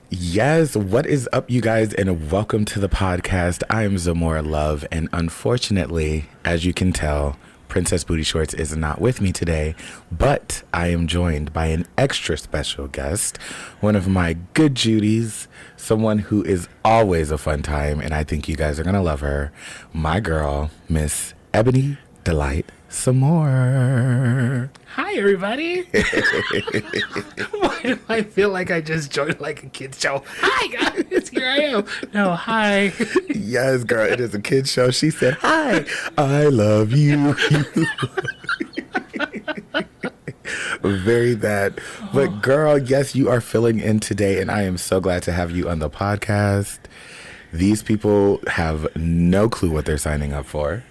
Yes, what is up, you guys, and welcome to the podcast. I am Zamora Love, and unfortunately, as you can tell, Princess Bootyshorts is not with me today, but I am joined by an extra special guest, one of my good Judys, someone who is always a fun time, and I think you guys are going to love her, my girl, Miss Ebony Delite-Samore. Hi, everybody. Why do I feel like I just joined like a kid's show? Hi, guys. Here I am. No, hi. Yes, girl, it is a kid's show. She said, hi, I love you. Very that. But girl, yes, you are filling in today, and I am so glad to have you on the podcast. These people have no clue what they're signing up for.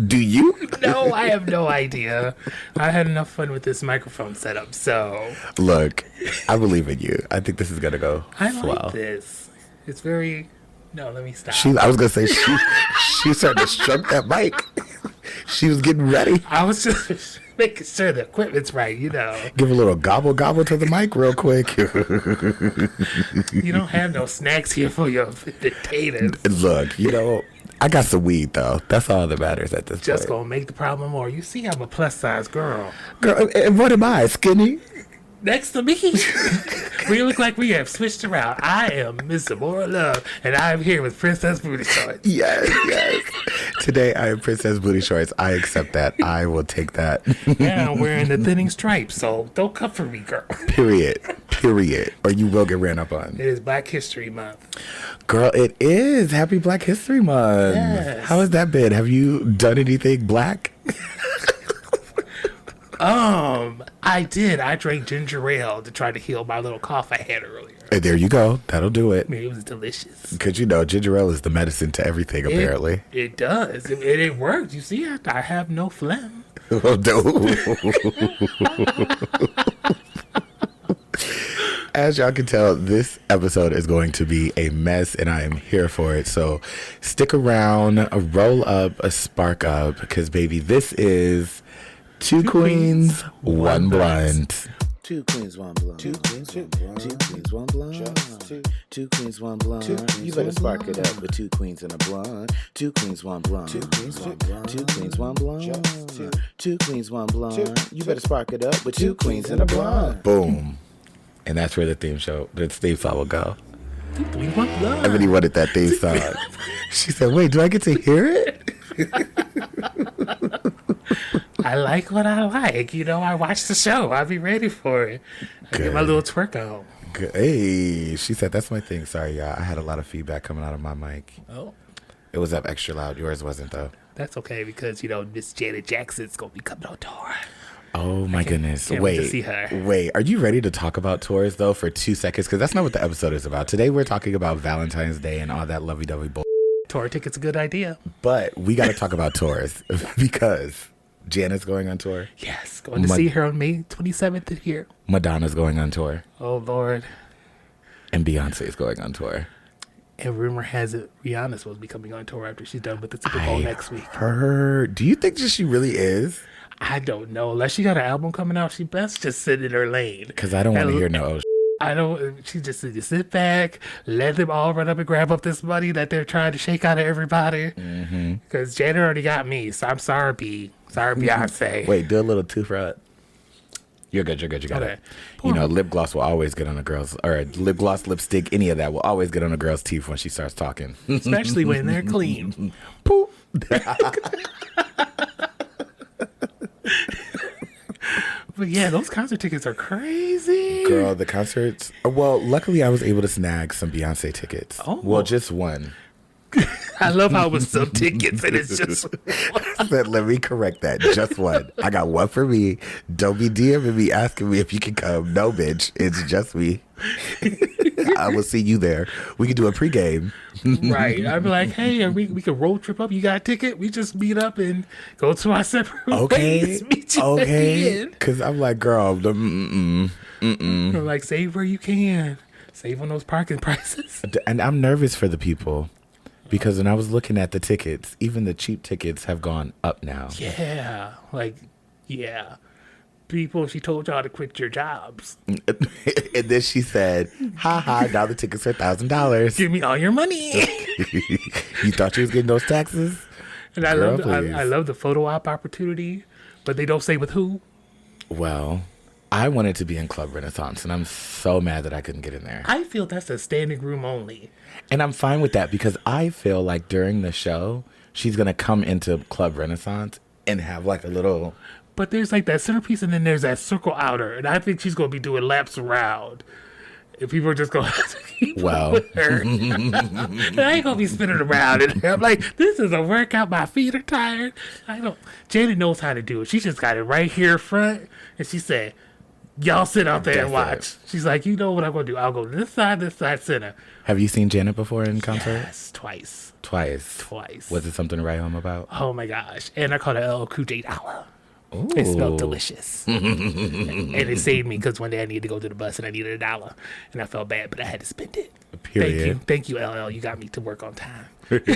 Do you? No, I have no idea. I had enough fun with this microphone setup, so. Look, I believe in you. I think this is going to go swell. I like this. It's very... No, let me stop. I was going to say, she started to stroke that mic. She was getting ready. I was just making sure the equipment's right, you know. Give a little gobble to the mic real quick. You don't have no snacks here for your potatoes. Look, you know, I got some weed, though. That's all that matters at this point. Just gonna make the problem more. You see, I'm a plus-size girl. Girl, and what am I, skinny? Next to me, we look like we have switched around. I am Miss Zamora Love, and I am here with Princess Bootyshorts. Yes. Today I am Princess Bootyshorts. I accept that. I will take that. And I'm wearing the thinning stripes, so don't come for me, girl. Period. Or you will get ran up on. It is Black History Month. Girl, it is. Happy Black History Month. Yes. How has that been? Have you done anything black? I did. I drank ginger ale to try to heal my little cough I had earlier. And there you go. That'll do it. I mean, it was delicious. Because, you know, ginger ale is the medicine to everything, apparently. It does. It worked. You see, I have no phlegm. Oh, no. As y'all can tell, this episode is going to be a mess, and I am here for it. So stick around, roll up, spark up, because, baby, this is... Two queens, one blunt. Two queens, one blunt. Two queens, one blunt. Two queens, one blunt. You better spark it up with two queens and a blunt. Two queens, one blunt. Two queens, one blunt. Two queens, one blunt. Two queens, one blunt. You better spark it up with two queens and a blunt. Boom. And that's where the theme song will go. Two queens, one blunt. Everybody wanted that theme song. She said, wait, do I get to hear it? I like what I like. You know, I watch the show. I'll be ready for it. I get my little twerk on. Good. Hey, she said, that's my thing. Sorry, y'all. I had a lot of feedback coming out of my mic. Oh. It was up extra loud. Yours wasn't, though. That's okay because, you know, Miss Janet Jackson's going to be coming on tour. Oh, my goodness. Can't wait to see her. Wait, are you ready to talk about tours, though, for 2 seconds? Because that's not what the episode is about. Today, we're talking about Valentines Day and all that lovey-dovey bull. Tour tickets a good idea. But we got to talk about tours because... Janet's going on tour. Yes, going to see her on May 27th here. Madonna's going on tour. Oh, Lord. And Beyonce's going on tour. And rumor has it Rihanna's supposed to be coming on tour after she's done with the Super Bowl next week. Do you think that she really is? I don't know. Unless she got an album coming out, she best just sit in her lane. Because I don't want to hear no I don't. She just needs to sit back, let them all run up and grab up this money that they're trying to shake out of everybody. Because Janet already got me, so I'm sorry, B. Sorry, Beyonce. Wait, do a little two front. You're good. You got it. You know, lip gloss will always get on a girl's, or lip gloss, lipstick, any of that will always get on a girl's teeth when she starts talking. Especially when they're clean. Poop. But yeah, those concert tickets are crazy. Girl, the concerts. Well, luckily I was able to snag some Beyonce tickets. Oh. Well, just one. I love how it was some tickets and it's just one. Let me correct that. Just one. I got one for me. Don't be DMing me asking me if you can come. No, bitch. It's just me. I will see you there. We can do a pregame. Right. I'd be like, hey, we can road trip up. You got a ticket? We just meet up and go to our separate ways. Okay. Because I'm like, girl, I'm like, save where you can. Save on those parking prices. And I'm nervous for the people. Because when I was looking at the tickets, even the cheap tickets have gone up now. Yeah. Like, yeah. people, she told y'all to quit your jobs. And then she said, ha ha, now the tickets are $1,000. Give me all your money. You thought you was getting those taxes? And I Girl, I love the photo op opportunity, but they don't say with who. Well, I wanted to be in Club Renaissance, and I'm so mad that I couldn't get in there. I feel that's a standing room only. And I'm fine with that because I feel like during the show, she's going to come into Club Renaissance and have like a little... But there's like that centerpiece, and then there's that circle outer, and I think she's going to be doing laps around. And people are just going to keep up with her. And I ain't going to be spinning around. And I'm like, this is a workout. My feet are tired. Janet knows how to do it. She just got it right here front. And she said, y'all sit out there and watch. She's like, you know what I'm going to do? I'll go this side, center. Have you seen Janet before in concert? Yes, twice. Twice. Was it something to write home about? Oh, my gosh. And I called it El Cool Dollar. Ooh. It smelled delicious. And it saved me because one day I needed to go to the bus and I needed $1. And I felt bad, but I had to spend it. Period. Thank you, LL. You got me to work on time. But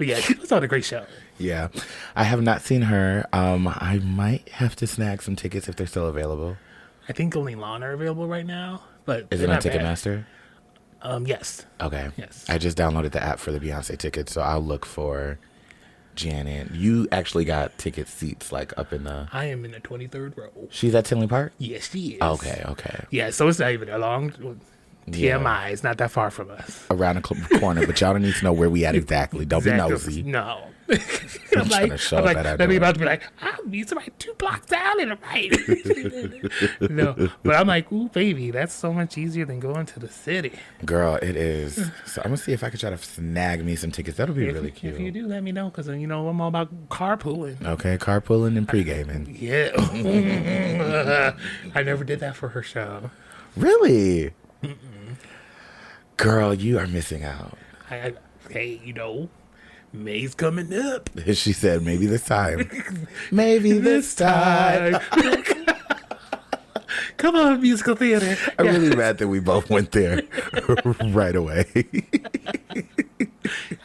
yeah, she was on a great show. Yeah. I have not seen her. I might have to snag some tickets if they're still available. I think only Lana are available right now. But Is it on Ticketmaster? Yes. Okay. Yes. I just downloaded the app for the Beyonce tickets, so I'll look for Janet. You actually got ticket seats like up in the... I am in the 23rd row. She's at Tinley Park? Yes, she is. Okay. Yeah, so it's not even a long... TMI, it's not that far from us. Around the corner, but y'all don't need to know where we at exactly. Don't be nosy. No. I'm like, let me about to be like, I'll meet somebody 2 blocks down in the right. No, but I'm like, ooh, baby, that's so much easier than going to the city. Girl, it is. So I'm going to see if I can try to snag me some tickets. That'll be really cute. If you do, let me know, because, I'm all about carpooling. Okay, carpooling and pre-gaming. Yeah. I never did that for her show. Really? Mm-mm. Girl, you are missing out. Hey, May's coming up. She said, maybe this time. Maybe this time. Come on, musical theater. I'm really mad that we both went there right away.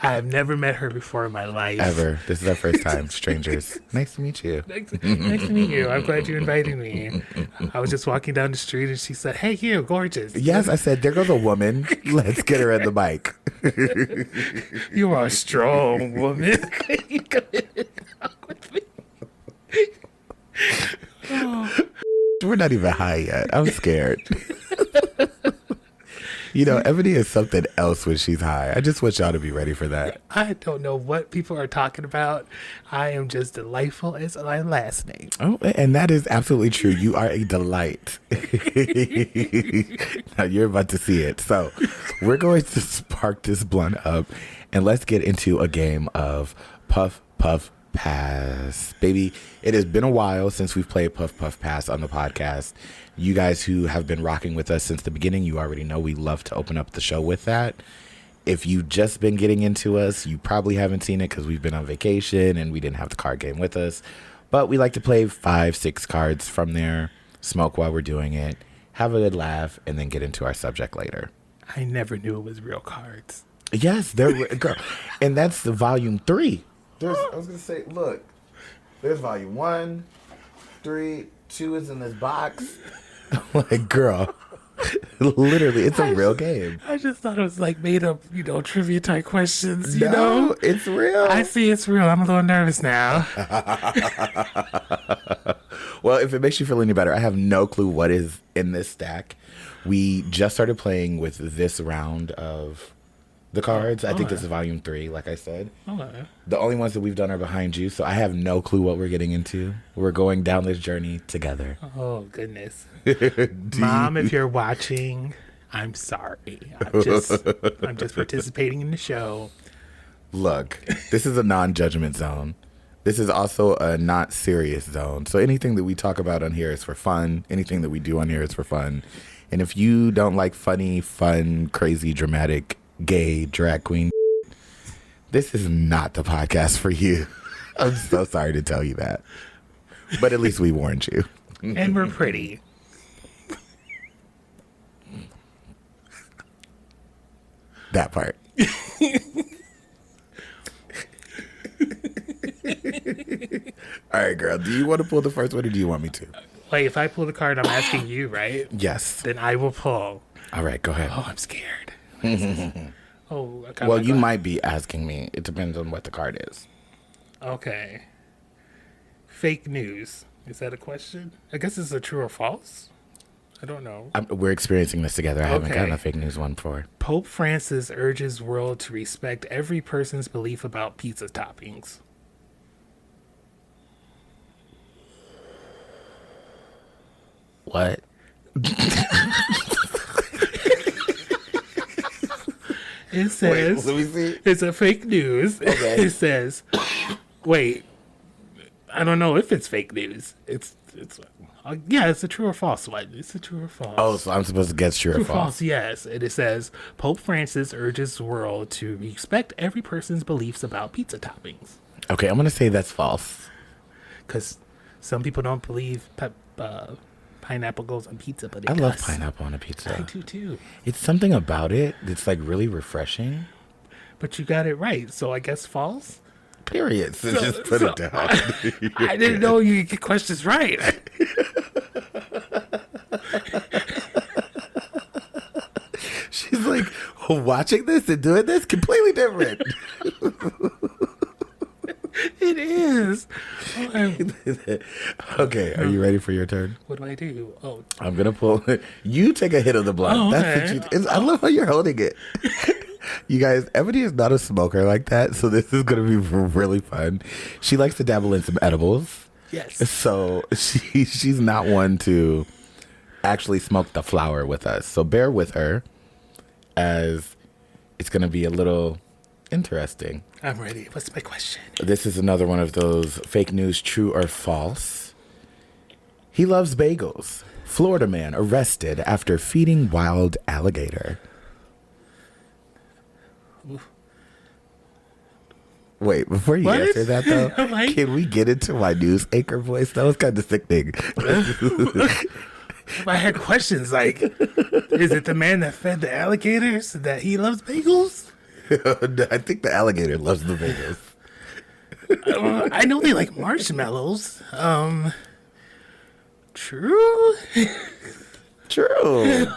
I've never met her before in my life. Ever. This is our first time, strangers. Nice to meet you. Nice to meet you. I'm glad you invited me. I was just walking down the street and she said, hey, you, gorgeous. Yes, I said, there goes a woman. Let's get her in the mic. You are a strong woman. You come in and talk with me. Oh. We're not even high yet. I'm scared. Ebony is something else when she's high. I just want y'all to be ready for that. I don't know what people are talking about. I am just delightful as my last name. Oh, and that is absolutely true. You are a delight. Now you're about to see it. So we're going to spark this blunt up and let's get into a game of Puff, Puff, Pass. Baby, it has been a while since we've played Puff Puff Pass on the podcast. You guys who have been rocking with us since the beginning, you already know we love to open up the show with that. If you've just been getting into us, you probably haven't seen it because we've been on vacation and we didn't have the card game with us. But we like to play 5-6 cards from there, smoke while we're doing it, have a good laugh, and then get into our subject later. I never knew it was real cards. Yes, girl. And that's the volume 3. I was going to say, look, there's volume 1, 3, 2 is in this box. Like, girl, literally, it's a real game. I just thought it was like made up, trivia type questions, No, it's real. I see it's real. I'm a little nervous now. Well, if it makes you feel any better, I have no clue what is in this stack. We just started playing with this round of the cards. I think this is volume 3, like I said. Okay. The only ones that we've done are behind you, so I have no clue what we're getting into. We're going down this journey together. Oh, goodness. Mom, if you're watching, I'm sorry. I'm just participating in the show. Look, this is a non-judgment zone. This is also a not serious zone. So anything that we talk about on here is for fun. Anything that we do on here is for fun. And if you don't like funny, fun, crazy, dramatic, gay, drag queen, this is not the podcast for you. I'm so sorry to tell you that. But at least we warned you. And we're pretty. That part. All right, girl. Do you want to pull the first one or do you want me to? Wait, if I pull the card, I'm asking you, right? Yes. Then I will pull. All right, go ahead. Oh, I'm scared. Well, you might be asking me. It depends on what the card is. Okay. Fake news. Is that a question? I guess it's a true or false. I don't know. We're experiencing this together. I haven't gotten a fake news one before. Pope Francis urges world to respect every person's belief about pizza toppings. What? It says, wait, let me see. It's a fake news. Okay. It says, wait, I don't know if it's fake news. It's a true or false one. It's a true or false. Oh, so I'm supposed to guess true or false? Yes. And it says, Pope Francis urges the world to respect every person's beliefs about pizza toppings. Okay, I'm going to say that's false. Because some people don't believe pineapple goes on pizza, but it does. Love pineapple on a pizza. I do too. It's something about it that's like really refreshing. But you got it right, so I guess false? Period. So just put it down. I didn't know you could get questions right. She's like, watching this and doing this completely different. It is. Okay, are you ready for your turn? What do I do? Oh, I'm gonna pull. You take a hit of the blunt. Oh, That's what you. I love how you're holding it. You guys, Ebony is not a smoker like that, so this is gonna be really fun. She likes to dabble in some edibles. yes. So she's not one to actually smoke the flower with us. So bear with her, as it's gonna be a little interesting. I'm ready. What's my question? This is another one of those fake news, true or false. He loves bagels. Florida man arrested after feeding wild alligator. Oof. Wait, before you What? answer that though, Like- can we get into my news anchor voice? That was kind of sickening. I had questions like, is it the man that fed the alligators that he loves bagels? I think the alligator loves the bagels. I know they like marshmallows. True? True.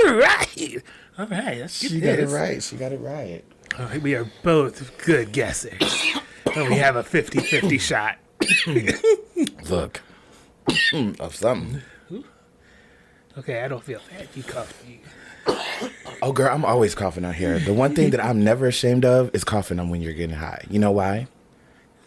Right. All right. Let's get She got it right. She got it right. All right. We are both good guessers. And we have a 50-50 shot. Look, of something. Okay, I don't feel bad. You cuffed me. Oh, girl, I'm always coughing out here. The one thing that I'm never ashamed of is coughing on when you're getting high. You know why?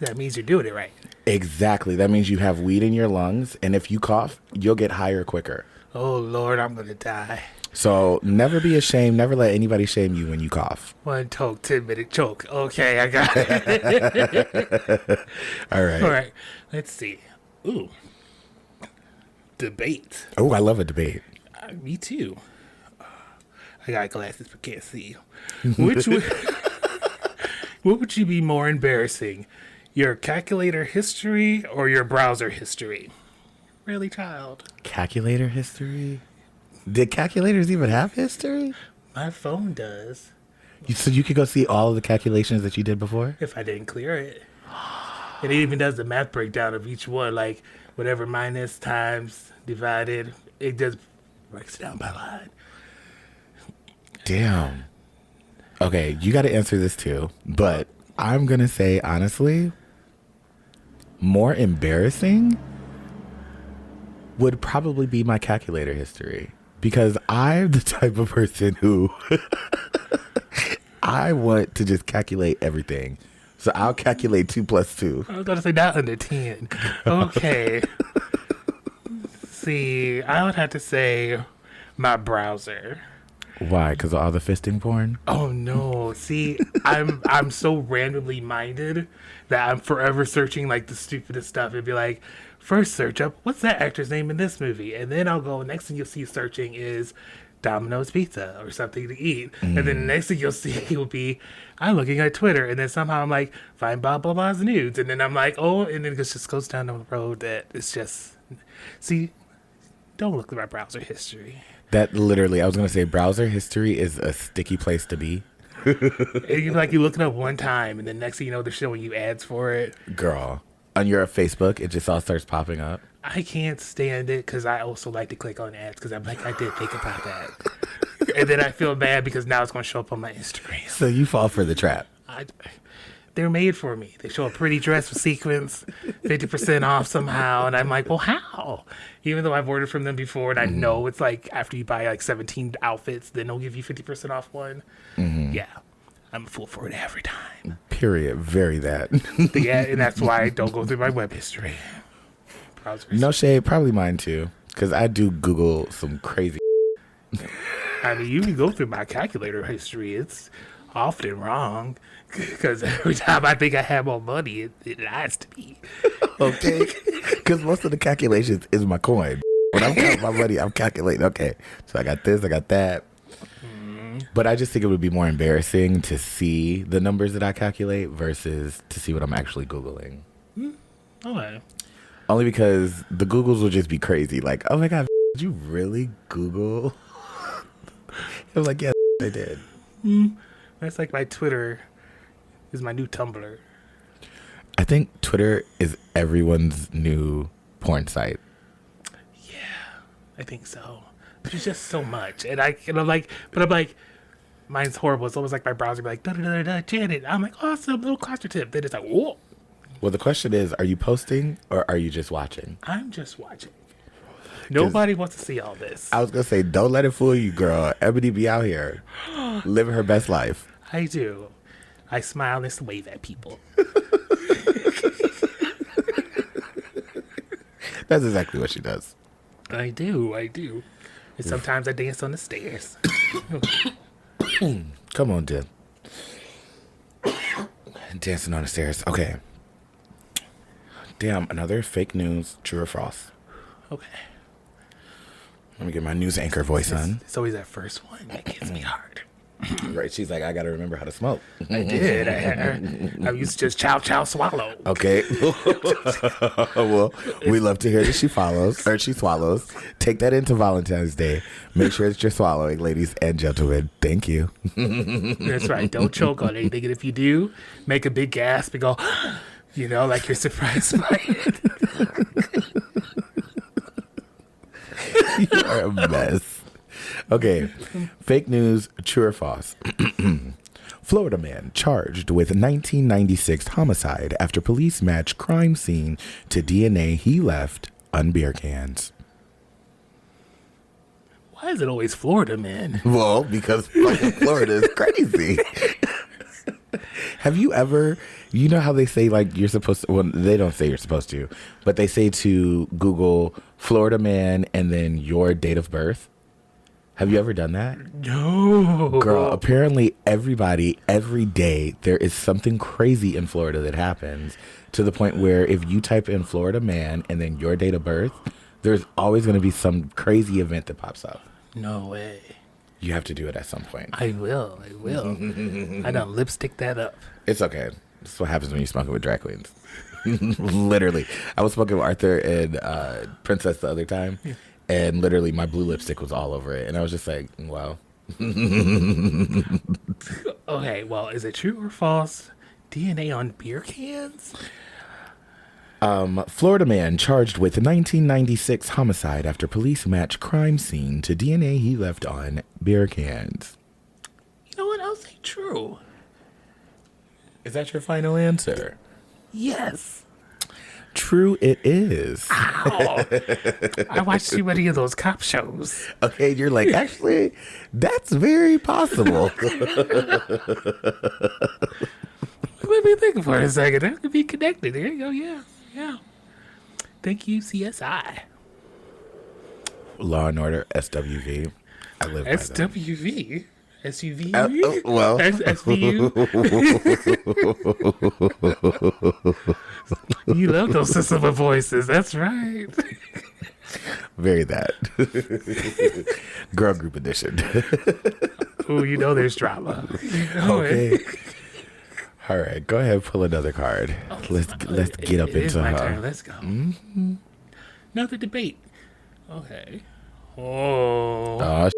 That means you're doing it right. Exactly. That means you have weed in your lungs, and if you cough, you'll get higher quicker. Oh, Lord, I'm going to die. So never be ashamed. Never let anybody shame you when you cough. 1 toke, 10-minute choke. Okay, I got it. All right. All right. Let's see. Ooh. Debate. Oh, I love a debate. Me too. I got glasses but can't see. What would you be more embarrassing? Your calculator history or your browser history? Really, child? Calculator history? Did calculators even have history? My phone does. So you could go see all of the calculations that you did before? If I didn't clear it. And it even does the math breakdown of each one, like whatever minus, times, divided. It just breaks it down by line. Damn. Okay, you got to answer this too. But I'm going to say, honestly, more embarrassing would probably be my calculator history. Because I'm the type of person who I want to just calculate everything. So I'll calculate 2 plus 2. I was going to say not under 10. Okay. See, I would have to say my browser. Why? Because of all the fisting porn? Oh no! See, I'm so randomly minded that I'm forever searching like the stupidest stuff. It'd be like, first search up what's that actor's name in this movie, and then I'll go. Next thing you'll see searching is Domino's Pizza or something to eat, and then the next thing you'll see will be I'm looking at Twitter, and then somehow I'm like find blah blah blah's nudes, and then I'm like oh, and then it just goes down the road that it's just see. Don't look at my browser history. That literally, I was going to say browser history is a sticky place to be. You look it up one time, and then next thing you know, they're showing you ads for it. Girl. On your Facebook, it just all starts popping up. I can't stand it because I also like to click on ads because I'm like, I did think about that. And then I feel bad because now it's going to show up on my Instagram. So you fall for the trap. They're made for me. They show a pretty dress with sequins, 50% off somehow. And I'm like, well, how? Even though I've ordered from them before and I know it's like after you buy like 17 outfits, then they'll give you 50% off one. Yeah. I'm a fool for it every time. Period. Very that. Yeah, and that's why I don't go through my web history. No shade. Probably mine too. Because I do Google some crazy. I mean, you can go through my calculator history. It's often wrong. Because every time I think I have more money, it lies to me. Okay. Because most of the calculations is my coin. When I'm counting my money, I'm calculating. Okay. So I got this, I got that. But I just think it would be more embarrassing to see the numbers that I calculate versus to see what I'm actually Googling. Okay. Only because the Googles will just be crazy. Like, oh my God, did you really Google? I was like, yeah, I did. That's like my Twitter is my new Tumblr. I think Twitter is everyone's new porn site. Yeah, I think so. There's just so much. And I'm like, mine's horrible. It's almost like my browser be like, da-da-da-da, Janet. I'm like, awesome, little cluster tip. Then it's like, whoa. Well, the question is, are you posting or are you just watching? I'm just watching. Nobody wants to see all this. I was going to say, don't let it fool you, girl. Ebony be out here living her best life. I do. I smile and wave at people. That's exactly what she does. I do. And sometimes I dance on the stairs. Come on, Dib. Dancing on the stairs. Okay. Damn, another fake news, true or false. Okay. Let me get my news anchor voice on. It's always that first one that gets me hard. Right, she's like, I gotta remember how to smoke. I did. I used to just chow chow swallow. Okay. Well, we love to hear that she swallows. Take that into Valentine's Day. Make sure that you're swallowing, ladies and gentlemen. Thank you. That's right. Don't choke on anything. And if you do, make a big gasp and go, like you're surprised by it. You are a mess. Okay, fake news, true or false? Florida man charged with 1996 homicide after police match crime scene to DNA he left on beer cans. Why is it always Florida man? Well, because fucking Florida is crazy. Have you ever, how they say like you're supposed to, well, they don't say you're supposed to, but they say to Google Florida man and then your date of birth? Have you ever done that? No. Girl, apparently everybody, every day, there is something crazy in Florida that happens to the point where if you type in Florida man and then your date of birth, there's always going to be some crazy event that pops up. No way. You have to do it at some point. I will. I done lipstick that up. It's okay. This is what happens when you smoke it with drag queens. Literally. I was smoking with Arthur and Princess the other time. Yeah. And literally my blue lipstick was all over it. And I was just like, wow. Okay, well, is it true or false? DNA on beer cans? Florida man charged with 1996 homicide after police match crime scene to DNA he left on beer cans. You know what? I'll say true. Is that your final answer? Yes. True it is. Ow. I watched too many of those cop shows. Okay, you're like, actually, that's very possible. Let me think for a second. That could be connected. There you go. Yeah. Thank you, CSI. Law and Order, SWV. I live by them. SWV? SUV? Well. SVU? You love those system of voices. That's right. Very that. Girl group edition. Oh, there's drama. Okay. All right, go ahead, pull another card. Let's get up into my her. Turn. Let's go. Mm-hmm. Another debate. Okay. Oh,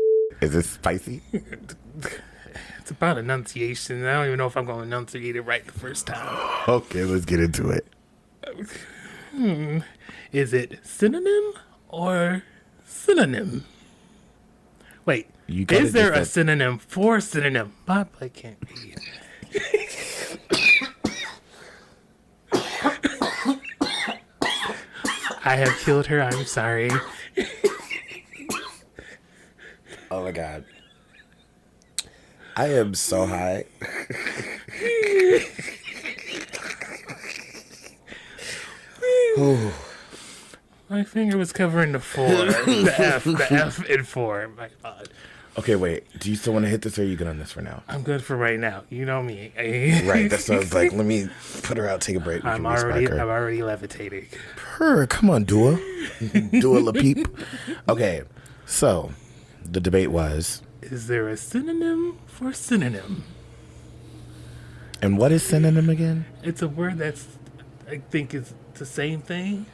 is it spicy? It's about enunciation. I don't even know if I'm going to enunciate it right the first time. Okay, let's get into it. Is it synonym or synonym? Wait, is there a synonym for synonym? Bob, I can't read. I have killed her. I'm sorry. Oh my God. I am so high. My finger was covering the 4. The F in 4. My God. Okay, wait. Do you still want to hit this or are you good on this for now? I'm good for right now. You know me. Right. That's what I was like. Let me put her out, take a break. I'm already levitating. Come on, Dua. Dua La Peep. Okay. So, the debate was... Is there a synonym for synonym? And what is synonym again? It's a word that's, I think, is the same thing.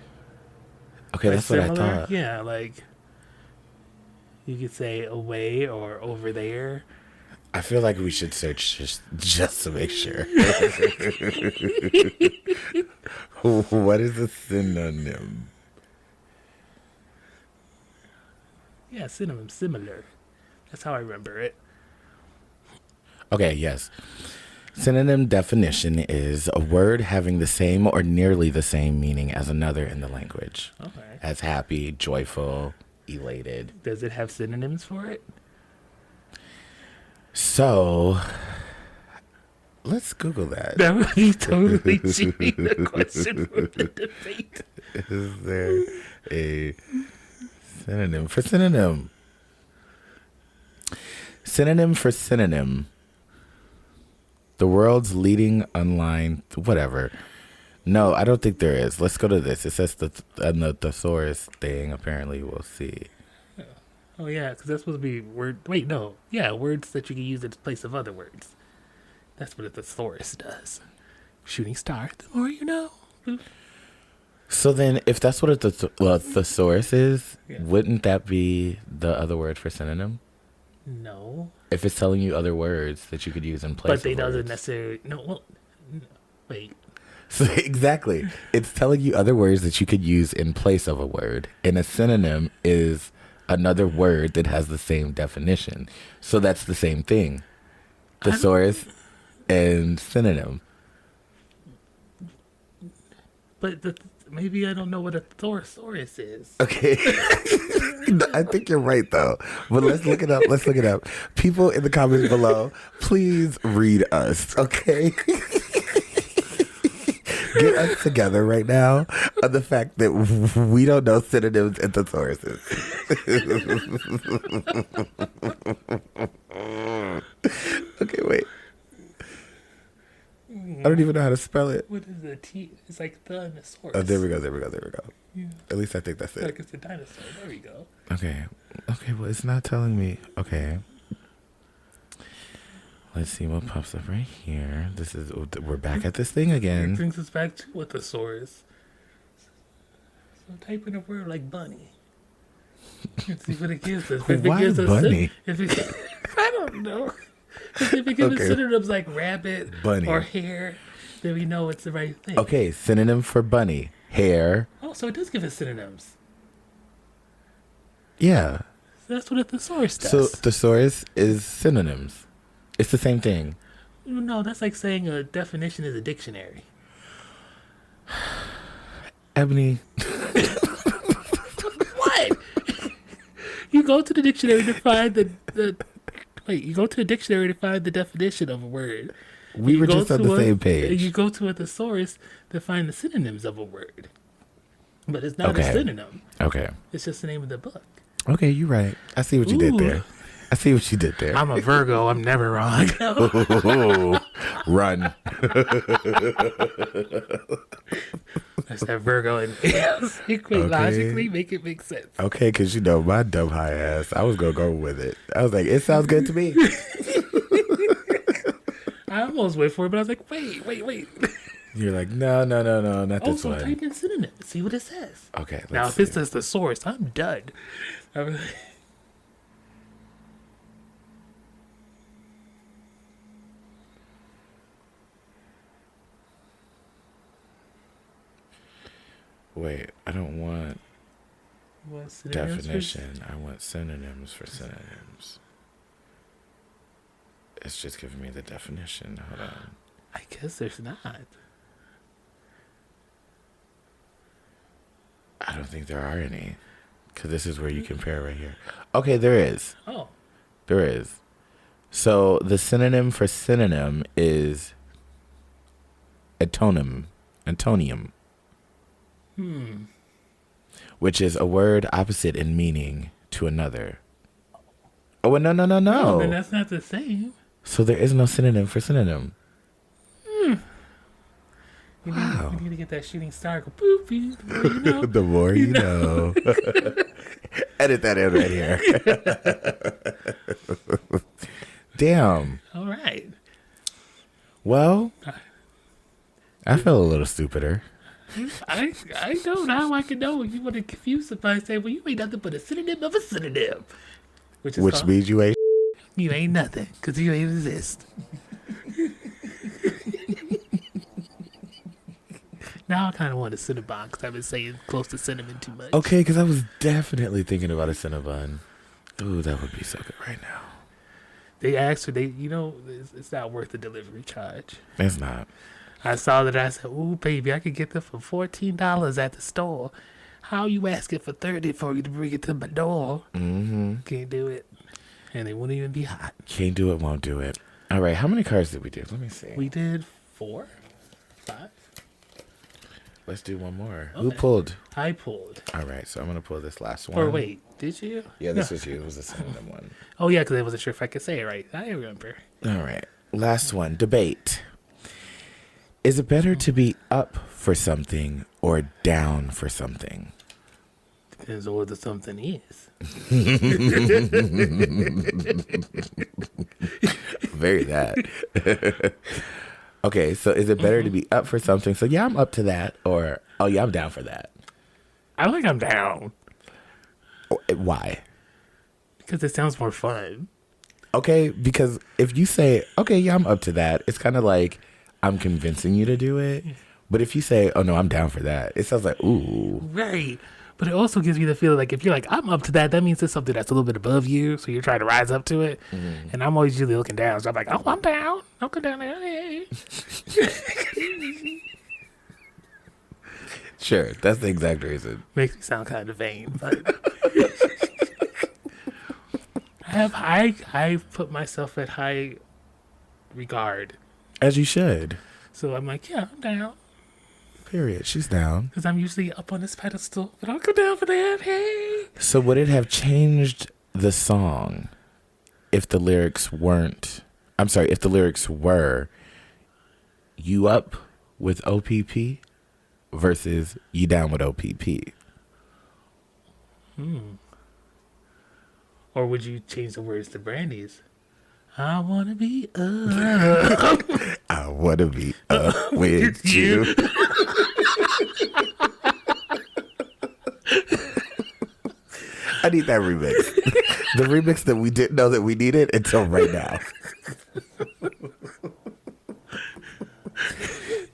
Okay, that's what I thought. Yeah, like, you could say away or over there. I feel like we should search just to make sure. What is a synonym? Yeah, synonym, similar. That's how I remember it. Okay, yes. Synonym definition is a word having the same or nearly the same meaning as another in the language. Okay. As happy, joyful, elated. Does it have synonyms for it? So, let's Google that. That would be totally cheating the question for the debate. Is there a synonym for synonym? Synonym for synonym. The world's leading online, whatever. No, I don't think there is. Let's go to this. It says the thesaurus thing. Apparently, we'll see. Oh, yeah, because that's supposed to be word. Wait, no. Yeah, words that you can use in place of other words. That's what a thesaurus does. Shooting star. The more you know. So then, if that's what a thesaurus is, wouldn't that be the other word for synonym? No. If it's telling you other words that you could use in place of words. But they doesn't necessarily... No, well... Wait. So exactly. It's telling you other words that you could use in place of a word. And a synonym is another word that has the same definition. So that's the same thing. Thesaurus and synonym. But maybe I don't know what a thesaurus is. Okay. I think you're right, though. But let's look it up. Let's look it up. People in the comments below, please read us, okay? Get us together right now on the fact that we don't know synonyms and thesauruses. Okay, wait. I don't even know how to spell it. What is the T? It's like the dinosaur. Oh, there we go. Yeah. At least I think that's it. Like it's a dinosaur. There we go. Okay, well, it's not telling me. Okay. Let's see what pops up right here. We're back at this thing again. It brings us back to a thesaurus. So type in a word like bunny. Let's see what it gives us. Why bunny? I don't know. Because if it gives us synonyms like rabbit bunny. Or hare, then we know it's the right thing. Okay, synonym for bunny. Hare. Oh, so it does give us synonyms. Yeah. So that's what a thesaurus does. So thesaurus is synonyms. It's the same thing. No, that's like saying a definition is a dictionary. Ebony. What? You go to the dictionary to find you go to the dictionary to find the definition of a word. We were just on the same page. You go to a thesaurus to find the synonyms of a word. But it's not a synonym. Okay. It's just the name of the book. Okay, you're right. I see what you did there. I'm a Virgo. I'm never wrong. Run. That's that Virgo and logically make it make sense. Okay, because you know my dumb high ass. I was going to go with it. I was like, it sounds good to me. I almost went for it, but I was like, wait. You're like, no, not this one. Also, type in synonym. See what it says. Okay, now if it says the source, I'm done. Wait, I don't want What's definition. I want synonyms for synonyms. It's just giving me the definition. Hold on. I guess there's not. I don't think there are any. Because this is where you compare right here. Okay, there is. Oh. There is. So the synonym for synonym is antonium. Which is a word opposite in meaning to another. Oh, no. No, then that's not the same. So there is no synonym for synonym. You need to get that shooting star. Go boop, beep, The more you know. Edit that in right here. Damn. All right. Well, I feel a little stupider. I know now. I can know. You want to confuse somebody, say, well, you ain't nothing but a synonym of a synonym. Which means you ain't. You ain't nothing because you ain't exist. Now I kind of want a Cinnabon because I've been saying close to cinnamon too much. Okay, because I was definitely thinking about a Cinnabon. Ooh, that would be so good right now. They asked her, it's not worth the delivery charge. It's not. I saw that. I said, ooh, baby, I could get them for $14 at the store. How you asking for $30 for you to bring it to my door? Mm-hmm. Can't do it. And they won't even be hot. Can't do it, won't do it. All right, how many cards did we do? Let me see. We did 4, 5. Let's do one more. Okay. Who pulled? I pulled. All right, so I'm going to pull this last one. Or wait, did you? Yeah, this was you. It was the synonym one. Oh, yeah, because I wasn't sure if I could say it right. I remember. All right, last one. Debate. Is it better to be up for something or down for something? Depends on what the something is. Very that. Okay, so is it better to be up for something? So yeah, I'm up to that, or oh yeah, I'm down for that. I think I'm down. Why? Because it sounds more fun. Okay, because if you say, okay, yeah, I'm up to that, it's kind of like I'm convincing you to do it. But if you say, oh no, I'm down for that, it sounds like, ooh. Right. But it also gives you the feeling like if you're like, I'm up to that, that means it's something that's a little bit above you. So you're trying to rise up to it. Mm-hmm. And I'm always usually looking down. So I'm like, oh, I'm down. I'll go down there. Hey. Sure. That's the exact reason. Makes me sound kind of vain. But I put myself at high regard. As you should. So I'm like, yeah, I'm down. Period. She's down. Because I'm usually up on this pedestal, but I'll go down for that. Hey. So would it have changed the song if the lyrics weren't? I'm sorry, if the lyrics were "You up with OPP" versus "You down with OPP"? Or would you change the words to Brandy's? I wanna be up. I wanna be up with you. I need that remix. The remix that we didn't know that we needed until right now.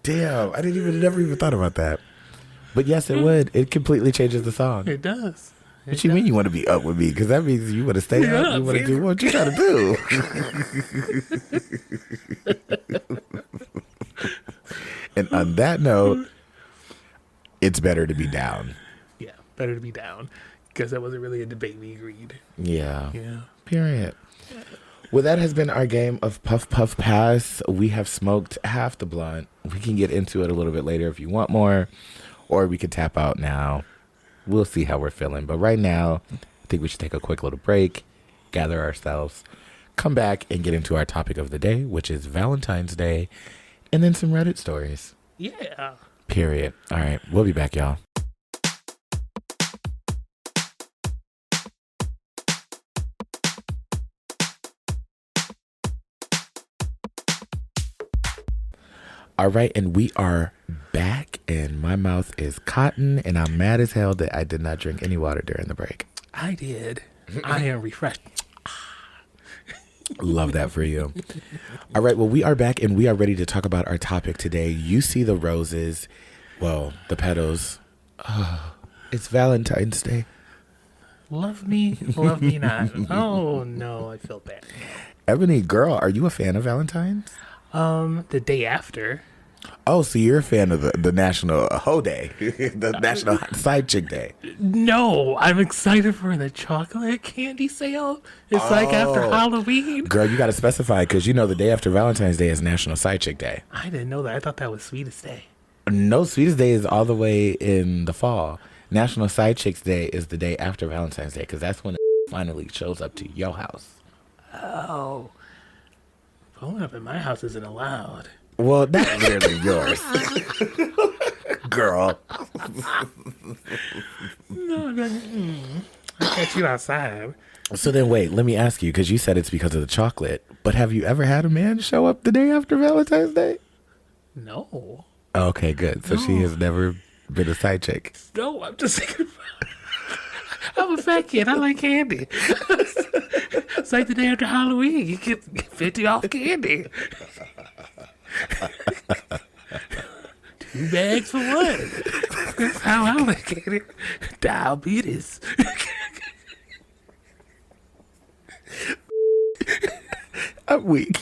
Damn, I never even thought about that. But yes, it would. It completely changes the song. It does. What you mean you want to be up with me? Because that means you want to stay up. You want to do what you trying to do. And on that note, it's better to be down. Yeah, better to be down. Because that wasn't really a debate. We agreed. Yeah. Yeah. Period. Well, that has been our game of Puff Puff Pass. We have smoked half the blunt. We can get into it a little bit later if you want more. Or we could tap out now. We'll see how we're feeling. But right now, I think we should take a quick little break, gather ourselves, come back and get into our topic of the day, which is Valentine's Day, and then some Reddit stories. Yeah. Period. All right. We'll be back, y'all. All right, and we are back, and my mouth is cotton, and I'm mad as hell that I did not drink any water during the break. I did. I am refreshed. Love that for you. All right, well, we are back, and we are ready to talk about our topic today. You see the roses, well, the petals It's Valentine's Day. Love me not. Oh no, I feel bad. Ebony, girl, are you a fan of Valentine's? The day after. Oh, so you're a fan of the National Hoe Day, the National Side Chick Day. No, I'm excited for the chocolate candy sale. It's like after Halloween. Girl, you got to specify because you know the day after Valentine's Day is National Side Chick Day. I didn't know that. I thought that was Sweetest Day. No, Sweetest Day is all the way in the fall. National Side Chicks Day is the day after Valentine's Day because that's when it finally shows up to your house. Oh. Pulling up at my house isn't allowed. Well, that's literally yours. Girl. No, I'll catch you outside. So then wait, let me ask you, because you said it's because of the chocolate, but have you ever had a man show up the day after Valentine's Day? No. Okay, good. So she has never been a side chick. No, I'm just thinking I'm a fat kid. I like candy. It's like the day after Halloween. You get 50 off candy. 2 bags for one. That's how I look at it. Diabetes. I'm weak.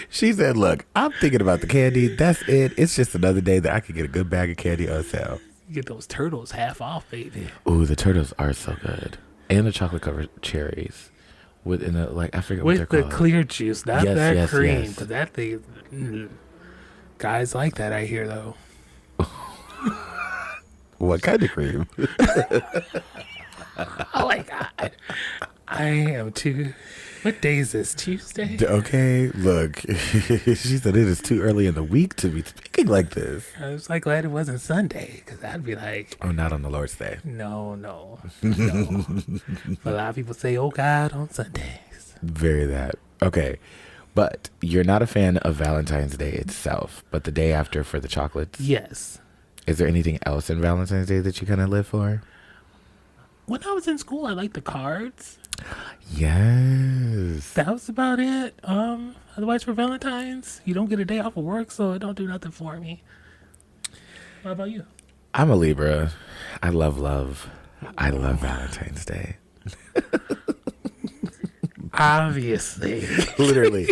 She said, look, I'm thinking about the candy. That's it. It's just another day that I could get a good bag of candy on sale. You get those turtles half off, baby. Ooh, the turtles are so good. And the chocolate covered cherries. With in the I forget what they're called. With the clear juice, not Yes, that yes, cream. yes. Cause that thing, guys like that, I hear though. What kind of cream? Oh my god, I am too. What day is this? Tuesday? Okay, look. She said it is too early in the week to be speaking like this. I was like glad it wasn't Sunday, cause I'd be like, Oh, not on the Lord's Day. no. But a lot of people say, "Oh God," on Sundays. Very that. Okay. But you're not a fan of Valentine's Day itself, but the day after for the chocolates? Yes. Is there anything else in Valentine's Day that you kind of live for? When I was in school, I liked the cards. Yes. That was about it. Otherwise, for Valentine's, you don't get a day off of work, so it don't do nothing for me. What about you? I'm a Libra. I love love. I love Valentine's Day. Obviously. Literally.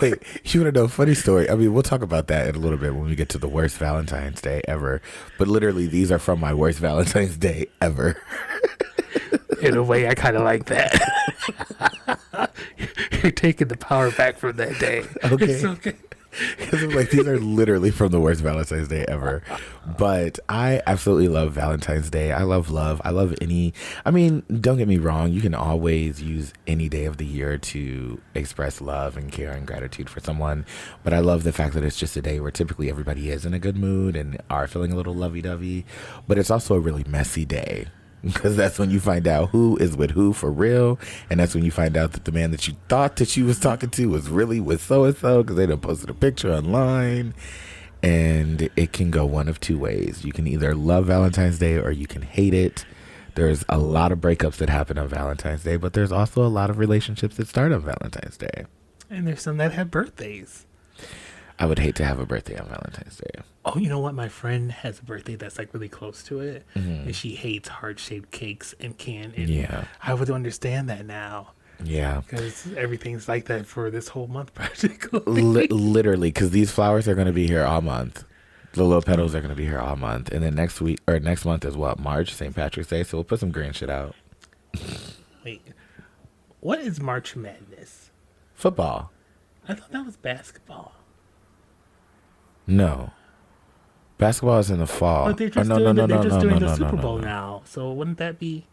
Wait, you want to know a funny story? I mean, we'll talk about that in a little bit when we get to the worst Valentine's Day ever. But literally, these are from my worst Valentine's Day ever. In a way, I kind of like that. You're taking the power back from that day. Okay. It's okay. Because I'm like, these are literally from the worst Valentine's Day ever. But I absolutely love Valentine's Day. I love love. I love don't get me wrong. You can always use any day of the year to express love and care and gratitude for someone. But I love the fact that it's just a day where typically everybody is in a good mood and are feeling a little lovey-dovey. But it's also a really messy day. Because that's when you find out who is with who for real. And that's when you find out that the man that you thought that you was talking to was really with so-and-so because they done posted a picture online. And it can go one of two ways. You can either love Valentine's Day or you can hate it. There's a lot of breakups that happen on Valentine's Day, but there's also a lot of relationships that start on Valentine's Day. And there's some that have birthdays. I would hate to have a birthday on Valentine's Day. Oh, you know what? My friend has a birthday that's like really close to it. Mm-hmm. And she hates heart-shaped cakes and candy. Yeah. I would understand that now. Yeah. Because everything's like that for this whole month practically. Literally, because these flowers are going to be here all month. The little petals are going to be here all month. And then next month is what? March, St. Patrick's Day. So we'll put some green shit out. Wait. What is March Madness? Football. I thought that was basketball. No. Basketball is in the fall. But they're just doing the Super Bowl now. So wouldn't that be?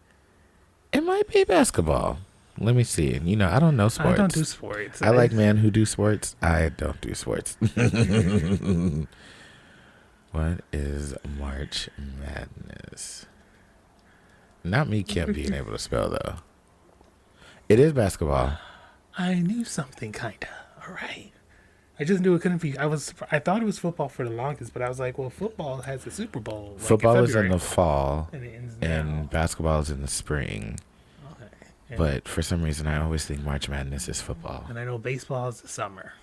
It might be basketball. Let me see. I don't know sports. I don't do sports. I like men who do sports. I don't do sports. What is March Madness? Not me, Kim, being able to spell, though. It is basketball. I knew something, kind of. All right. I just knew it couldn't be. I thought it was football for the longest, but I was like, well, football has the Super Bowl. Football is in the fall, and it ends and basketball is in the spring. Okay. But for some reason, I always think March Madness is football. And I know baseball is the summer.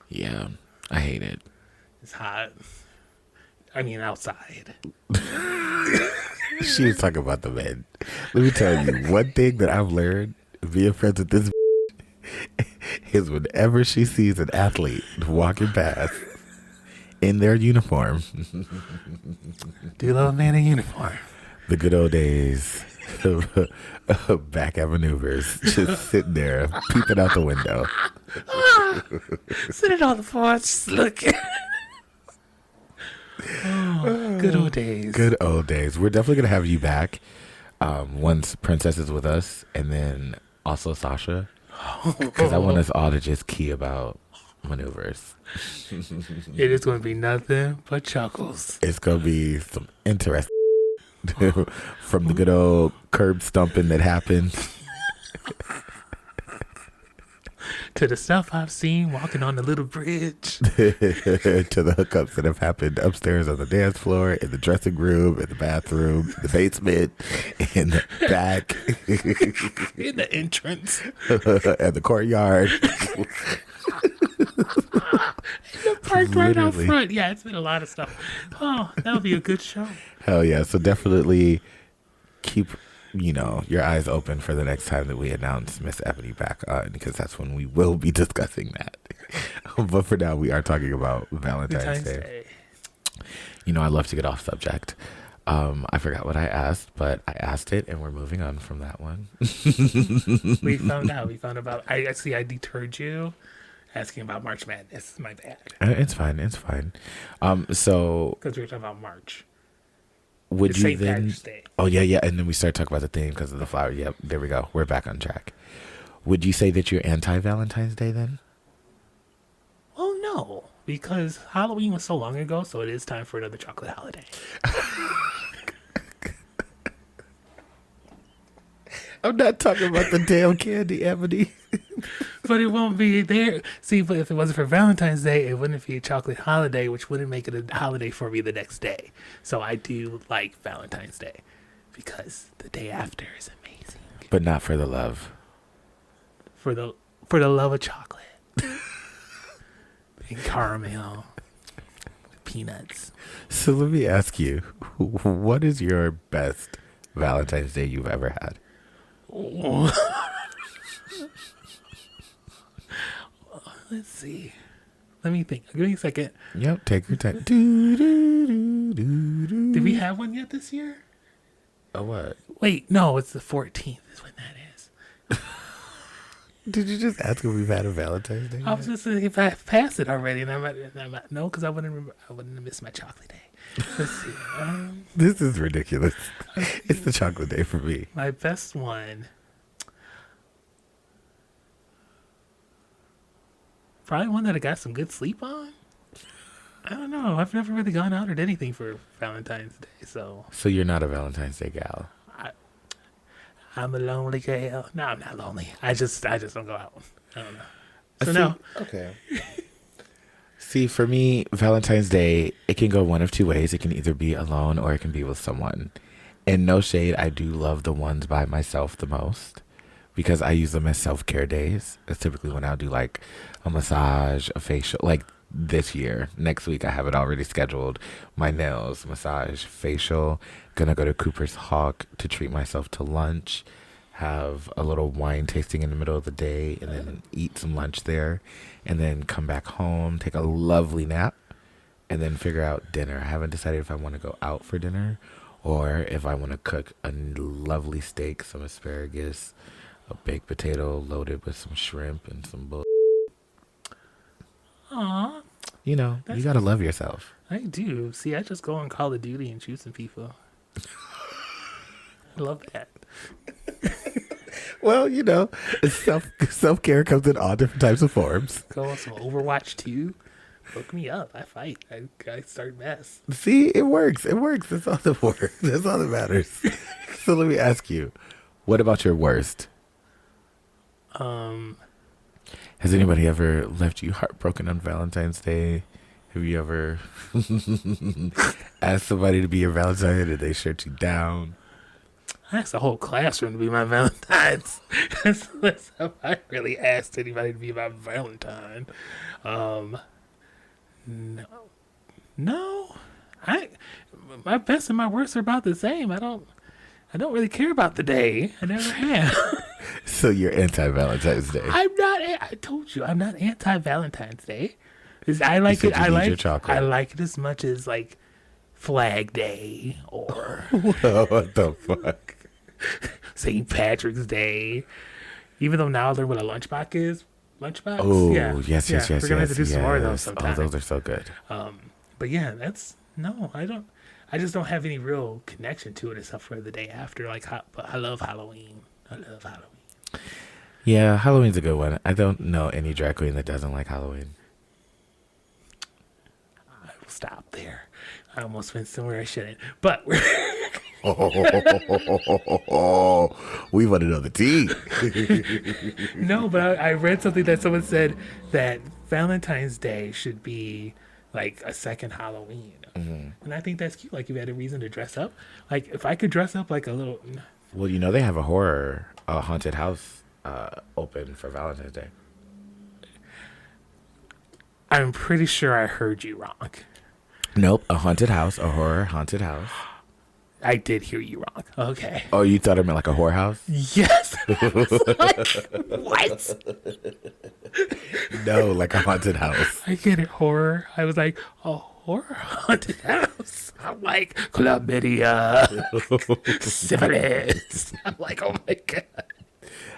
Yeah, I hate it. It's hot. I mean, outside. She was talking about the men. Let me tell you, one thing that I've learned being friends with this is whenever she sees an athlete walking past in their uniform, Do love a man in uniform. the good old days of back at maneuvers, just sitting there peeping out the window. Sitting on the porch, just looking. Oh, good old days. Good old days. We're definitely gonna have you back once Princess is with us, and then also Sasha, because I want us all to just key about maneuvers. It is going to be nothing but chuckles. It's gonna be some interesting from the good old curb stumping that happened To the stuff I've seen walking on the little bridge. to the hookups that have happened upstairs on the dance floor, in the dressing room, in the bathroom, the basement, in the back, In the entrance. and the courtyard. Parked right out Literally. front. Yeah, it's been a lot of stuff. Oh, that'll be a good show. Hell yeah. So definitely keep, your eyes open for the next time that we announce Miss Ebony back on, because that's when we will be discussing that. But for now, we are talking about Valentine's Day. I love to get off subject. I forgot what I asked, but I asked it, and we're moving on from that one. We found out. I deterred you asking about March Madness. My bad. It's fine. So Because we were talking about March. would It's you St. then? Patrick's Day. Oh yeah, and then we start talking about the theme because of the flower. Yep, there we go. We're back on track. Would you say that you're anti-Valentine's Day then? Well, no, because Halloween was so long ago, so it is time for another chocolate holiday. I'm not talking about the damn candy, Ebony. But it won't be there. See, but if it wasn't for Valentine's Day, it wouldn't be a chocolate holiday, which wouldn't make it a holiday for me the next day. So I do like Valentine's Day because the day after is amazing. But not for the love. For the love of chocolate. And caramel. Peanuts. So let me ask you, what is your best Valentine's Day you've ever had? Let's see. Let me think. Give me a second. Yep, take your time. Did we have one yet this year? Oh, what? Wait, no, it's the 14th is when that is. Did you just ask if we've had a Valentine's Day? I was just saying if I passed it already, and I might no, because I wouldn't have missed my chocolate day. Let's see. This is ridiculous. It's the chocolate day for me. My best one. Probably one that I got some good sleep on. I don't know. I've never really gone out or did anything for Valentine's Day, so. So you're not a Valentine's Day gal? I'm a lonely gal. No, I'm not lonely. I just don't go out. I don't know. So no. Okay. See, for me, Valentine's Day, it can go one of two ways. It can either be alone or it can be with someone. And no shade, I do love the ones by myself the most because I use them as self-care days. It's typically when I'll do like a massage, a facial, like this year. Next week, I have it already scheduled. My nails, massage, facial. Gonna go to Cooper's Hawk to treat myself to lunch. Have a little wine tasting in the middle of the day and then eat some lunch there. And then come back home, take a lovely nap, and then figure out dinner. I haven't decided if I want to go out for dinner or if I want to cook a lovely steak, some asparagus, a baked potato loaded with some shrimp and some bull. Aw. You know, you gotta love yourself. I do. See, I just go on Call of Duty and shoot some people. I love that. Well, you know, self-care comes in all different types of forms. Go on some Overwatch 2. Hook me up. I fight. I start mess. See, it works. It works. That's all that works. That's all that matters. So let me ask you, what about your worst? Has anybody ever left you heartbroken on Valentine's Day? Have you ever asked somebody to be your Valentine and they shut you down? I asked the whole classroom to be my Valentine's. That's how I really asked anybody to be my Valentine. No, My best and my worst are about the same. I don't really care about the day. I never have. So you're anti-Valentine's Day. I'm not. I told you, I'm not anti-Valentine's Day. I like it. I like it as much as like Flag Day or what the fuck? St. Patrick's Day. Even though now I learn what a lunchbox is. Lunchbox? Oh, yeah. yes. We're going to have to do some more of those sometime. Oh, those are so good. But yeah, I just don't have any real connection to it except for the day after. Like, but I love Halloween. Yeah, Halloween's a good one. I don't know any drag queen that doesn't like Halloween. I will stop there. I almost went somewhere I shouldn't. But we're... We want to know the tea. No, but I read something that someone said that Valentine's Day should be like a second Halloween. Mm-hmm. And I think that's cute. Like, if you had a reason to dress up. Like, if I could dress up like a little... Well, you know, they have a haunted house open for Valentine's Day. I'm pretty sure I heard you wrong. Nope, a horror haunted house. I did hear you wrong. Okay. Oh, you thought it meant like a whorehouse? Yes. I was like, what? No, like a haunted house. I get it, horror. I was like, a horror haunted house. I'm like, chlamydia, syphilis. I'm like, oh my God.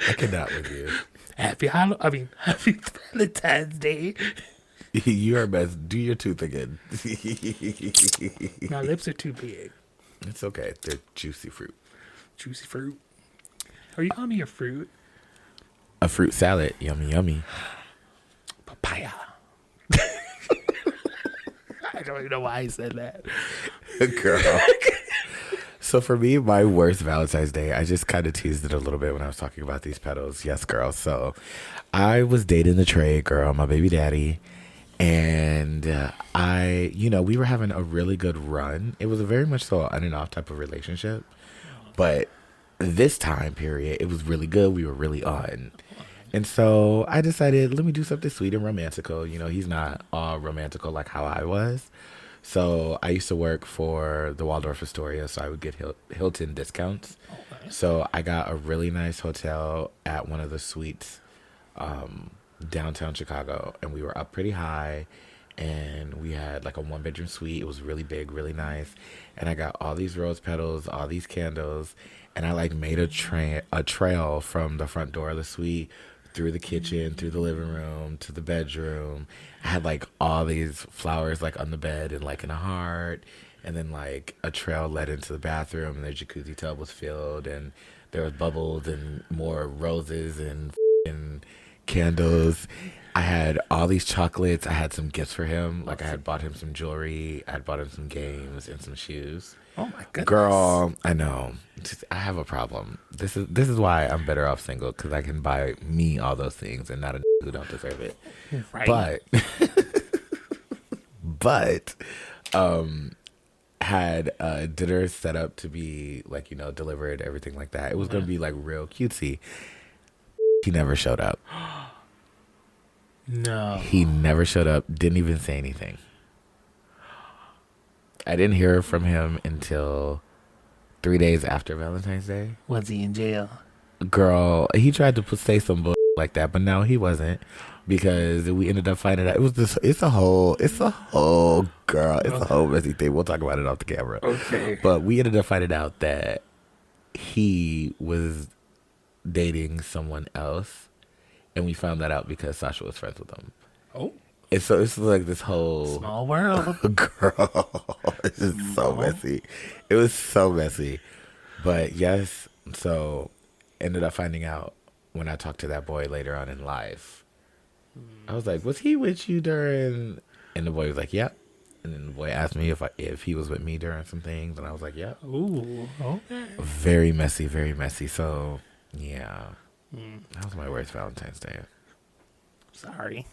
I cannot with you. Happy Valentine's Day. You are best. Do your tooth again. My lips are too big. It's okay. They're juicy fruit. Juicy fruit. Are you calling me a fruit? A fruit salad. Yummy, yummy. Papaya. I don't even know why I said that. Girl. So for me, my worst Valentine's Day, I just kind of teased it a little bit when I was talking about these petals. Yes, girl. So I was dating the Trey girl, my baby daddy. And we were having a really good run. It was a very much so on and off type of relationship. But this time period, it was really good. We were really on. And so I decided, let me do something sweet and romantical. You know, he's not all romantical like how I was. So I used to work for the Waldorf Astoria, so I would get Hilton discounts. Okay. So I got a really nice hotel at one of the suites downtown Chicago, and we were up pretty high, and we had like a 1-bedroom suite. It was really big, really nice, and I got all these rose petals, all these candles, and I like made a trail from the front door of the suite through the kitchen, through the living room, to the bedroom. I had like all these flowers like on the bed and like in a heart, and then like a trail led into the bathroom, and the jacuzzi tub was filled, and there was bubbles and more roses and candles. I had all these chocolates. I had some gifts for him. Like, I had bought him some jewelry. I had bought him some games and some shoes. Oh my goodness. Girl, I know. I have a problem. This is why I'm better off single, because I can buy me all those things and not a who don't deserve it. Right. But had a dinner set up to be like, delivered, everything like that. It was going to be like real cutesy. He never showed up. No. He never showed up. Didn't even say anything. I didn't hear from him until 3 days after Valentine's Day. Was he in jail? Girl, he tried to say some bull like that, but no, he wasn't, because we ended up finding out it's a whole messy thing. We'll talk about it off the camera. Okay. But we ended up finding out that he was dating someone else, and we found that out because Sasha was friends with him. Oh. And so it's like this whole small world. Girl, it's just so messy. It was so messy. But yes, so ended up finding out when I talked to that boy later on in life. I was like, was he with you during? And the boy was like, yep. And then the boy asked me if he was with me during some things, and I was like, yep. Ooh, okay. Very messy, very messy. So yeah, that was my worst Valentine's Day. Sorry.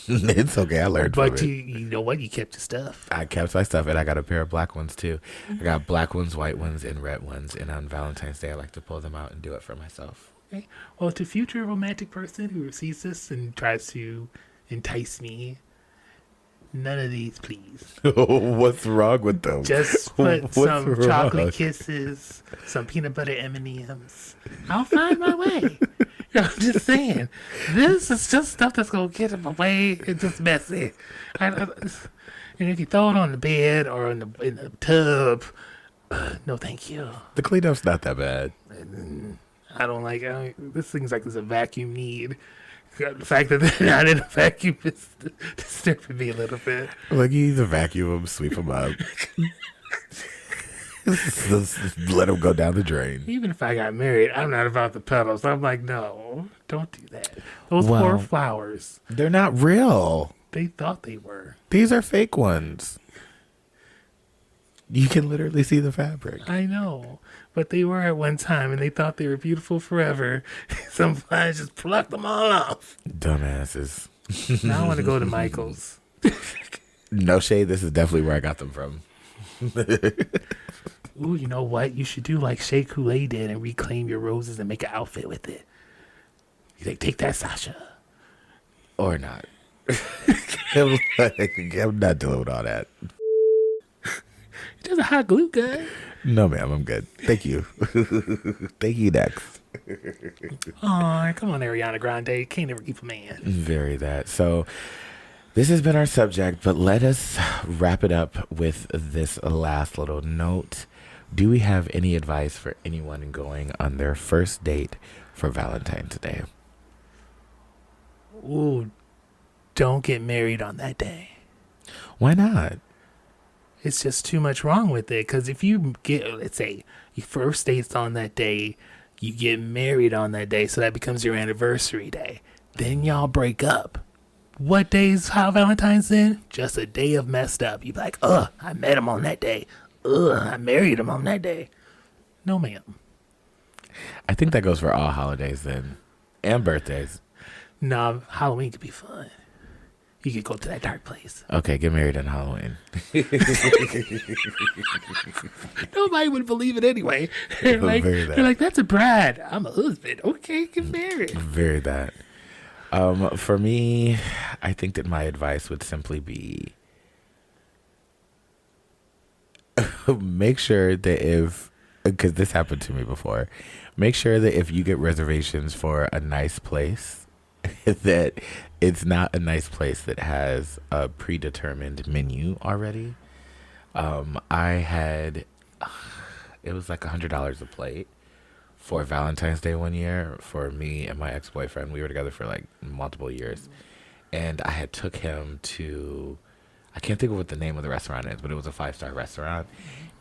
It's okay. I learned but from it. You know what? You kept your stuff. I kept my stuff, and I got a pair of black ones too. I got black ones, white ones, and red ones. And on Valentine's Day, I like to pull them out and do it for myself. Okay. Well, to future romantic person who sees this and tries to entice me, None of these, please. What's wrong with them? Just put What's some wrong? chocolate kisses, some peanut butter M&Ms. I'll find my way. I'm just saying, this is just stuff that's gonna get in my way. It's just messy. And if you throw it on the bed or in the tub, no, thank you. The cleanup's not that bad. I don't like this. Thing's like there's a vacuum need. The fact that they're not in a vacuum is disturbing me a little bit. Like, you either vacuum them, sweep them up. Just let them go down the drain. Even if I got married, I'm not about the petals. I'm like, no, don't do that. Those poor flowers. They're not real. They thought they were. These are fake ones. You can literally see the fabric. I know. But they were at one time, and they thought they were beautiful forever. Some flies just plucked them all off. Dumbasses. Now I want to go to Michael's. No shade. This is definitely where I got them from. Ooh, you know what? You should do like Shea Coulee did and reclaim your roses and make an outfit with it. You like, take that, Sasha. Or not. I'm not dealing with all that. There's a hot glue gun. No, ma'am. I'm good. Thank you. Thank you, next. Oh, come on, Ariana Grande. Can't never keep a man. Very that. So this has been our subject, but let us wrap it up with this last little note. Do we have any advice for anyone going on their first date for Valentine's Day? Ooh, don't get married on that day. Why not? It's just too much wrong with it. Because if you get, let's say, your first date's on that day, you get married on that day, so that becomes your anniversary day. Then y'all break up. What day's how Valentine's then? Just a day of messed up. You be like, I met him on that day. I married him on that day. No, ma'am. I think that goes for all holidays then. And birthdays. Nah, Halloween could be fun. You could go to that dark place. Okay, get married on Halloween. Nobody would believe it anyway. They're like, that's a bride. I'm a husband. Okay, get married. Very that. For me, I think that my advice would simply be make sure that because this happened to me before, make sure that if you get reservations for a nice place, that it's not a nice place that has a predetermined menu already. It was like $100 a plate for Valentine's Day one year for me and my ex-boyfriend. We were together for like multiple years. And I had took him to, I can't think of what the name of the restaurant is, but it was a 5-star restaurant.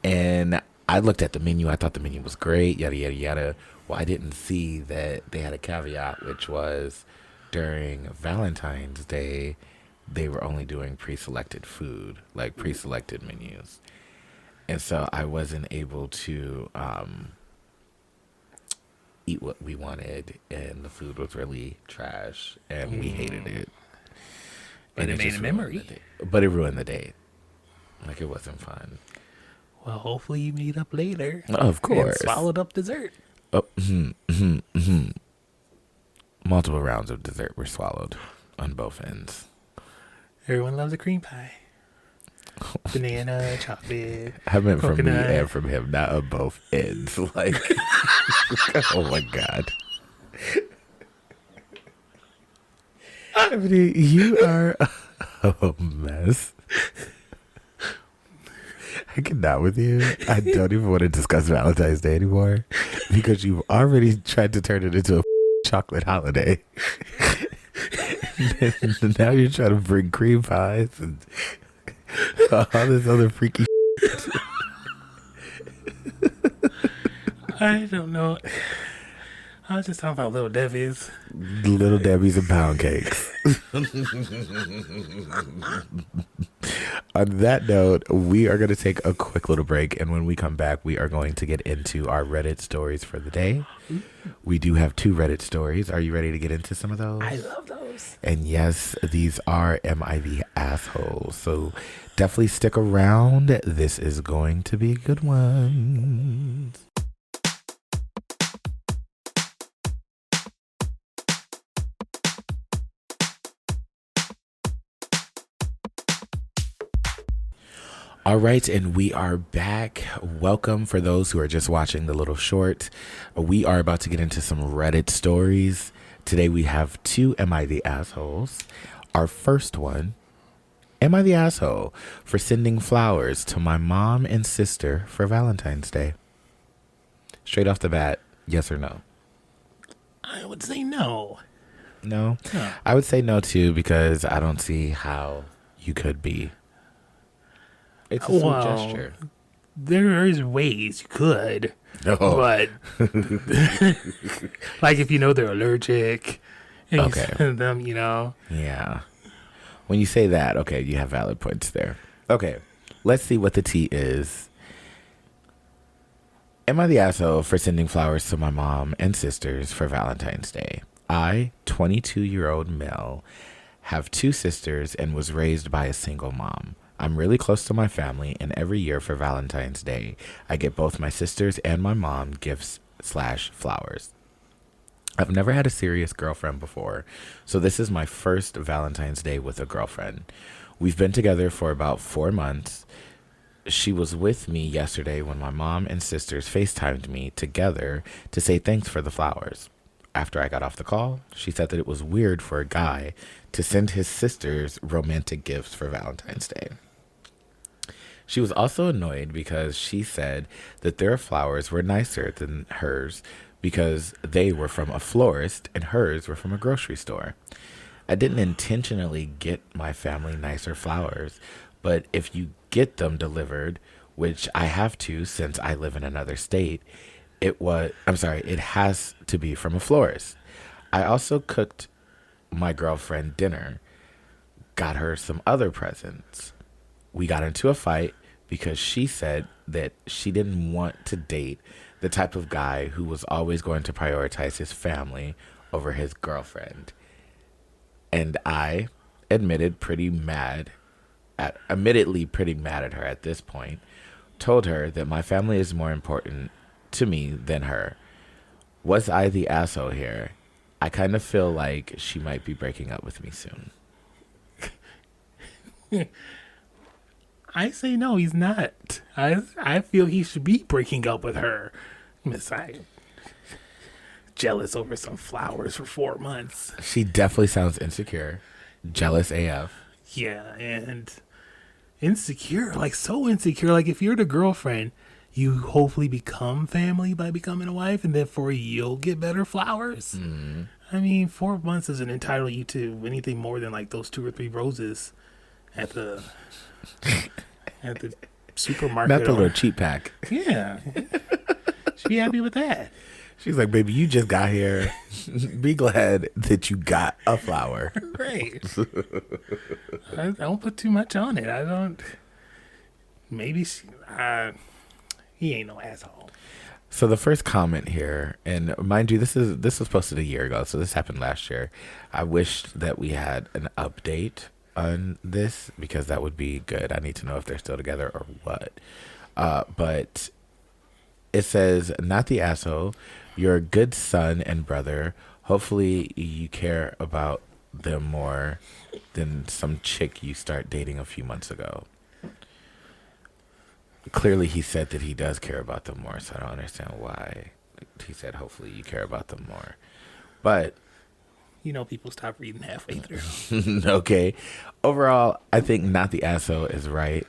And I looked at the menu. I thought the menu was great, yada, yada, yada. Well, I didn't see that they had a caveat, which was during Valentine's Day, they were only doing pre-selected food, like pre-selected menus. And so I wasn't able to eat what we wanted, and the food was really trash, and we hated it. But it made a memory. But it ruined the date. Like, it wasn't fun. Well, hopefully you meet up later. Of course. And swallowed up dessert. Multiple rounds of dessert were swallowed on both ends. Everyone loves a cream pie. Banana, chocolate, I meant coconut. From me and from him, not on both ends. Like, oh my God. Ebony, you are a mess. I cannot with you. I don't even want to discuss Valentine's Day anymore because you've already tried to turn it into a chocolate holiday. Now you're trying to bring cream pies and all this other freaky shit. I don't know. I was just talking about Little Debbie's. Little Debbie's and pound cakes. On that note, we are going to take a quick little break. And when we come back, we are going to get into our Reddit stories for the day. We do have 2 Reddit stories. Are you ready to get into some of those? I love those. And yes, these are MIV assholes. So definitely stick around. This is going to be a good one. All right, and we are back. Welcome for those who are just watching the little short. We are about to get into some Reddit stories. Today we have 2 Am I the Assholes? Our first one, am I the asshole for sending flowers to my mom and sister for Valentine's Day? Straight off the bat, yes or no? I would say no. No? No. I would say no too, because I don't see how you could be. It's a sweet gesture. There's ways you could. No. But, like if you know they're allergic and you send them, Yeah. When you say that, okay, you have valid points there. Okay, let's see what the tea is. Am I the asshole for sending flowers to my mom and sisters for Valentine's Day? I, 22-year-old male, have 2 sisters and was raised by a single mom. I'm really close to my family, and every year for Valentine's Day, I get both my sisters and my mom gifts/flowers. I've never had a serious girlfriend before, so this is my first Valentine's Day with a girlfriend. We've been together for about 4 months. She was with me yesterday when my mom and sisters FaceTimed me together to say thanks for the flowers. After I got off the call, she said that it was weird for a guy to send his sisters romantic gifts for Valentine's Day. She was also annoyed because she said that their flowers were nicer than hers because they were from a florist and hers were from a grocery store. I didn't intentionally get my family nicer flowers, but if you get them delivered, which I have to since I live in another state, it has to be from a florist. I also cooked my girlfriend dinner, got her some other presents. We got into a fight because she said that she didn't want to date the type of guy who was always going to prioritize his family over his girlfriend. And I admittedly pretty mad at her at this point, told her that my family is more important to me than her. Was I the asshole here? I kind of feel like she might be breaking up with me soon. I say no, he's not. I feel he should be breaking up with her. Miss I jealous over some flowers for 4 months. She definitely sounds insecure. Jealous AF. Yeah, and insecure, like so insecure. Like if you're the girlfriend, you hopefully become family by becoming a wife, and therefore you'll get better flowers. Mm-hmm. I mean, 4 months doesn't entitle you to anything more than like those 2 or 3 roses at the supermarket. Not the little cheap pack. Yeah. She'd be happy with that. She's like, baby, you just got here. Be glad that you got a flower. Right. I don't put too much on it. I don't. Maybe he ain't no asshole. So the first comment here, and mind you, this was posted a year ago, so this happened last year. I wished that we had an update on this because that would be good. I need to know if they're still together or what. But it says, not the asshole. You're a good son and brother. Hopefully you care about them more than some chick you start dating a few months ago. Clearly he said that he does care about them more, so I don't understand why he said hopefully you care about them more. But people stop reading halfway through. Okay. Overall, I think not the asshole is right.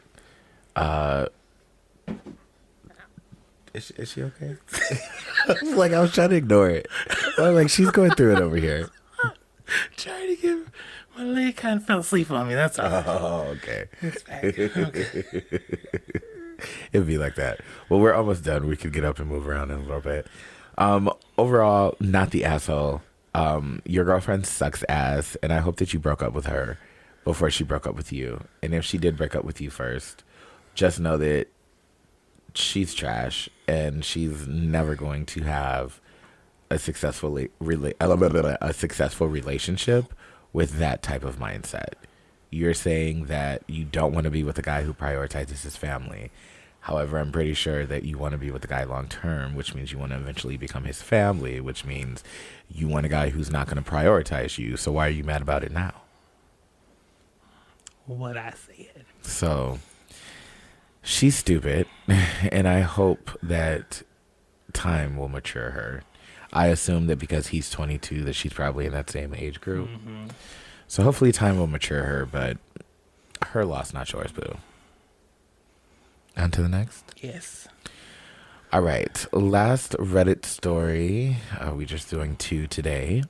Is she okay? Like, I was trying to ignore it. I was like, she's going through it over here. Trying to give my leg kind of fell asleep on me. That's all. Oh, okay. It's back. Okay. It'd be like that. Well, we're almost done. We could get up and move around in a little bit. Overall, not the asshole. Your girlfriend sucks ass, and I hope that you broke up with her before she broke up with you. And if she did break up with you first, just know that she's trash, and she's never going to have a successful relationship with that type of mindset. You're saying that you don't want to be with a guy who prioritizes his family. However, I'm pretty sure that you want to be with a guy long term, which means you want to eventually become his family, which means you want a guy who's not going to prioritize you. So why are you mad about it now? What I said. So She's stupid, and I hope that time will mature her. I assume that because he's 22 that she's probably in that same age group. Mm-hmm. So hopefully time will mature her, but her loss, not yours, boo. On to the next? Yes. All right. Last Reddit story. We're just doing 2 today.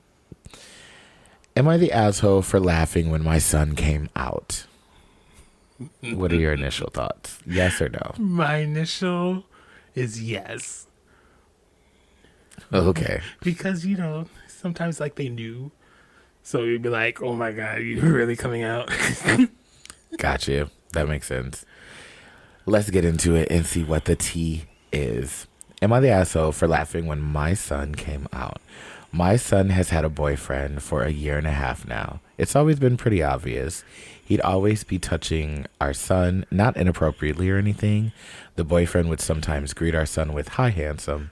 Am I the asshole for laughing when my son came out? What are your initial thoughts? Yes or no? My initial is yes. Okay. Because, sometimes like they knew. So you'd be like, oh my God, you're really coming out. Gotcha. That makes sense. Let's get into it and see what the tea is. Am I the asshole for laughing when my son came out? My son has had a boyfriend for 1.5 years now. It's always been pretty obvious. He'd always be touching our son, not inappropriately or anything. The boyfriend would sometimes greet our son with, "Hi, handsome."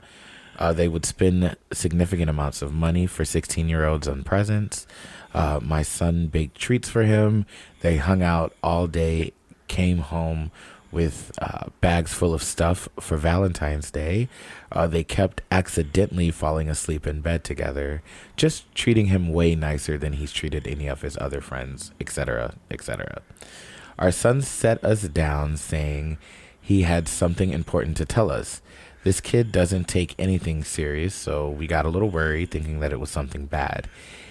They would spend significant amounts of money for 16-year-olds on presents. My son baked treats for him. They hung out all day, came home with bags full of stuff for Valentines Day. They kept accidentally falling asleep in bed together, just treating him way nicer than he's treated any of his other friends, etc., etc. Our son set us down saying he had something important to tell us. This kid doesn't take anything serious, so we got a little worried, thinking that it was something bad.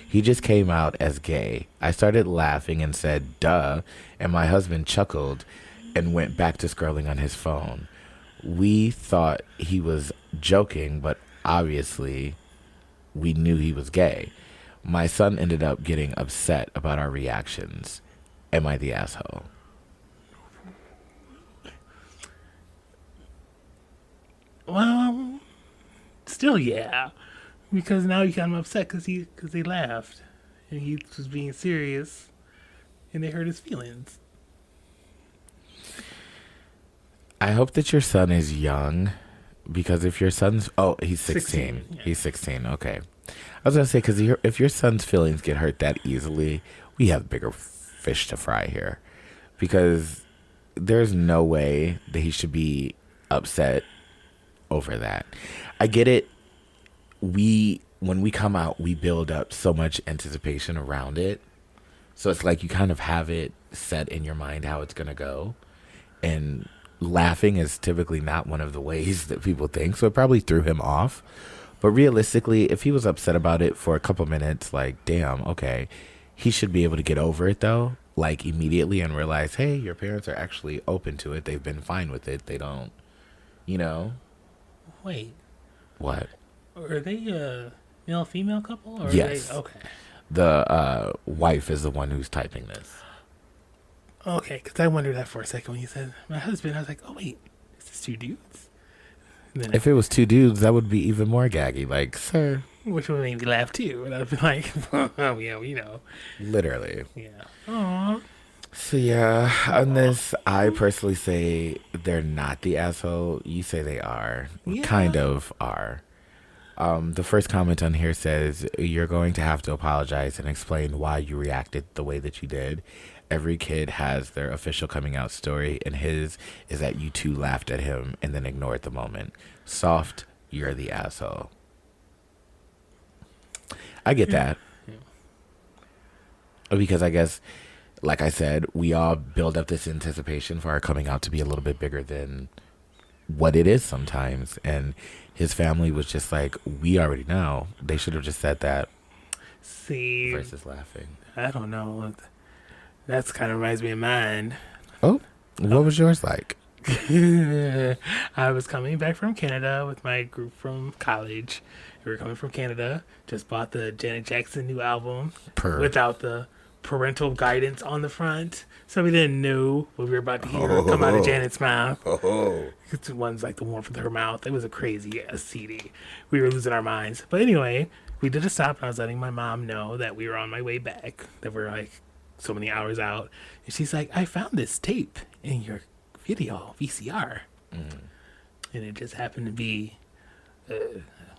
He just came out as gay. I started laughing and said, "Duh," and my husband chuckled and went back to scrolling on his phone. We thought he was joking, but obviously we knew he was gay. My son ended up getting upset about our reactions. Am I the asshole? Well, still yeah. Because now you got him upset because they laughed. And he was being serious. And they hurt his feelings. I hope that your son is young, because if your son's... Oh, he's 16. Yeah. He's 16, okay. I was going to say, because if your son's feelings get hurt that easily, we have bigger fish to fry here. Because there's no way that he should be upset over that. I get it. When we come out, we build up so much anticipation around it. So it's like you kind of have it set in your mind how it's going to go. And laughing is typically not one of the ways that people think, so it probably threw him off. But realistically, if he was upset about it for a couple minutes, like, damn, okay, he should be able to get over it though, like immediately, and realize, hey, your parents are actually open to it. They've been fine with it. They don't, Wait. What? Are they a male-female couple? Or yes. Okay. The wife is the one who's typing this. Okay, because I wondered that for a second when you said my husband. I was like, oh, wait, is this 2 dudes? If it was 2 dudes, that would be even more gaggy. Like, sir. Which would make me laugh, too. And I'd be like, oh, yeah, we know. Literally. Yeah. Aww. So, yeah, on this, I personally say they're not the asshole. You say they are. Yeah. Kind of are. The first comment on here says, you're going to have to apologize and explain why you reacted the way that you did. Every kid has their official coming out story, and his is that you 2 laughed at him and then ignored the moment. Soft, you're the asshole. I get that. Yeah. Because I guess, like I said, we all build up this anticipation for our coming out to be a little bit bigger than what it is sometimes. And his family was just like, we already know. They should have just said that. See. Versus laughing. I don't know. That's kind of reminds me of mine. Oh, what was yours like? I was coming back from Canada with my group from college. We were coming from Canada. Just bought the Janet Jackson new album without the parental guidance on the front. So we didn't know what we were about to hear come out of Janet's mouth. It's one's like the warmth of her mouth. It was a crazy CD. We were losing our minds. But anyway, we did a stop, and I was letting my mom know that we were on my way back, that we're like so many hours out. And she's like, I found this tape in your video VCR. And it just happened to be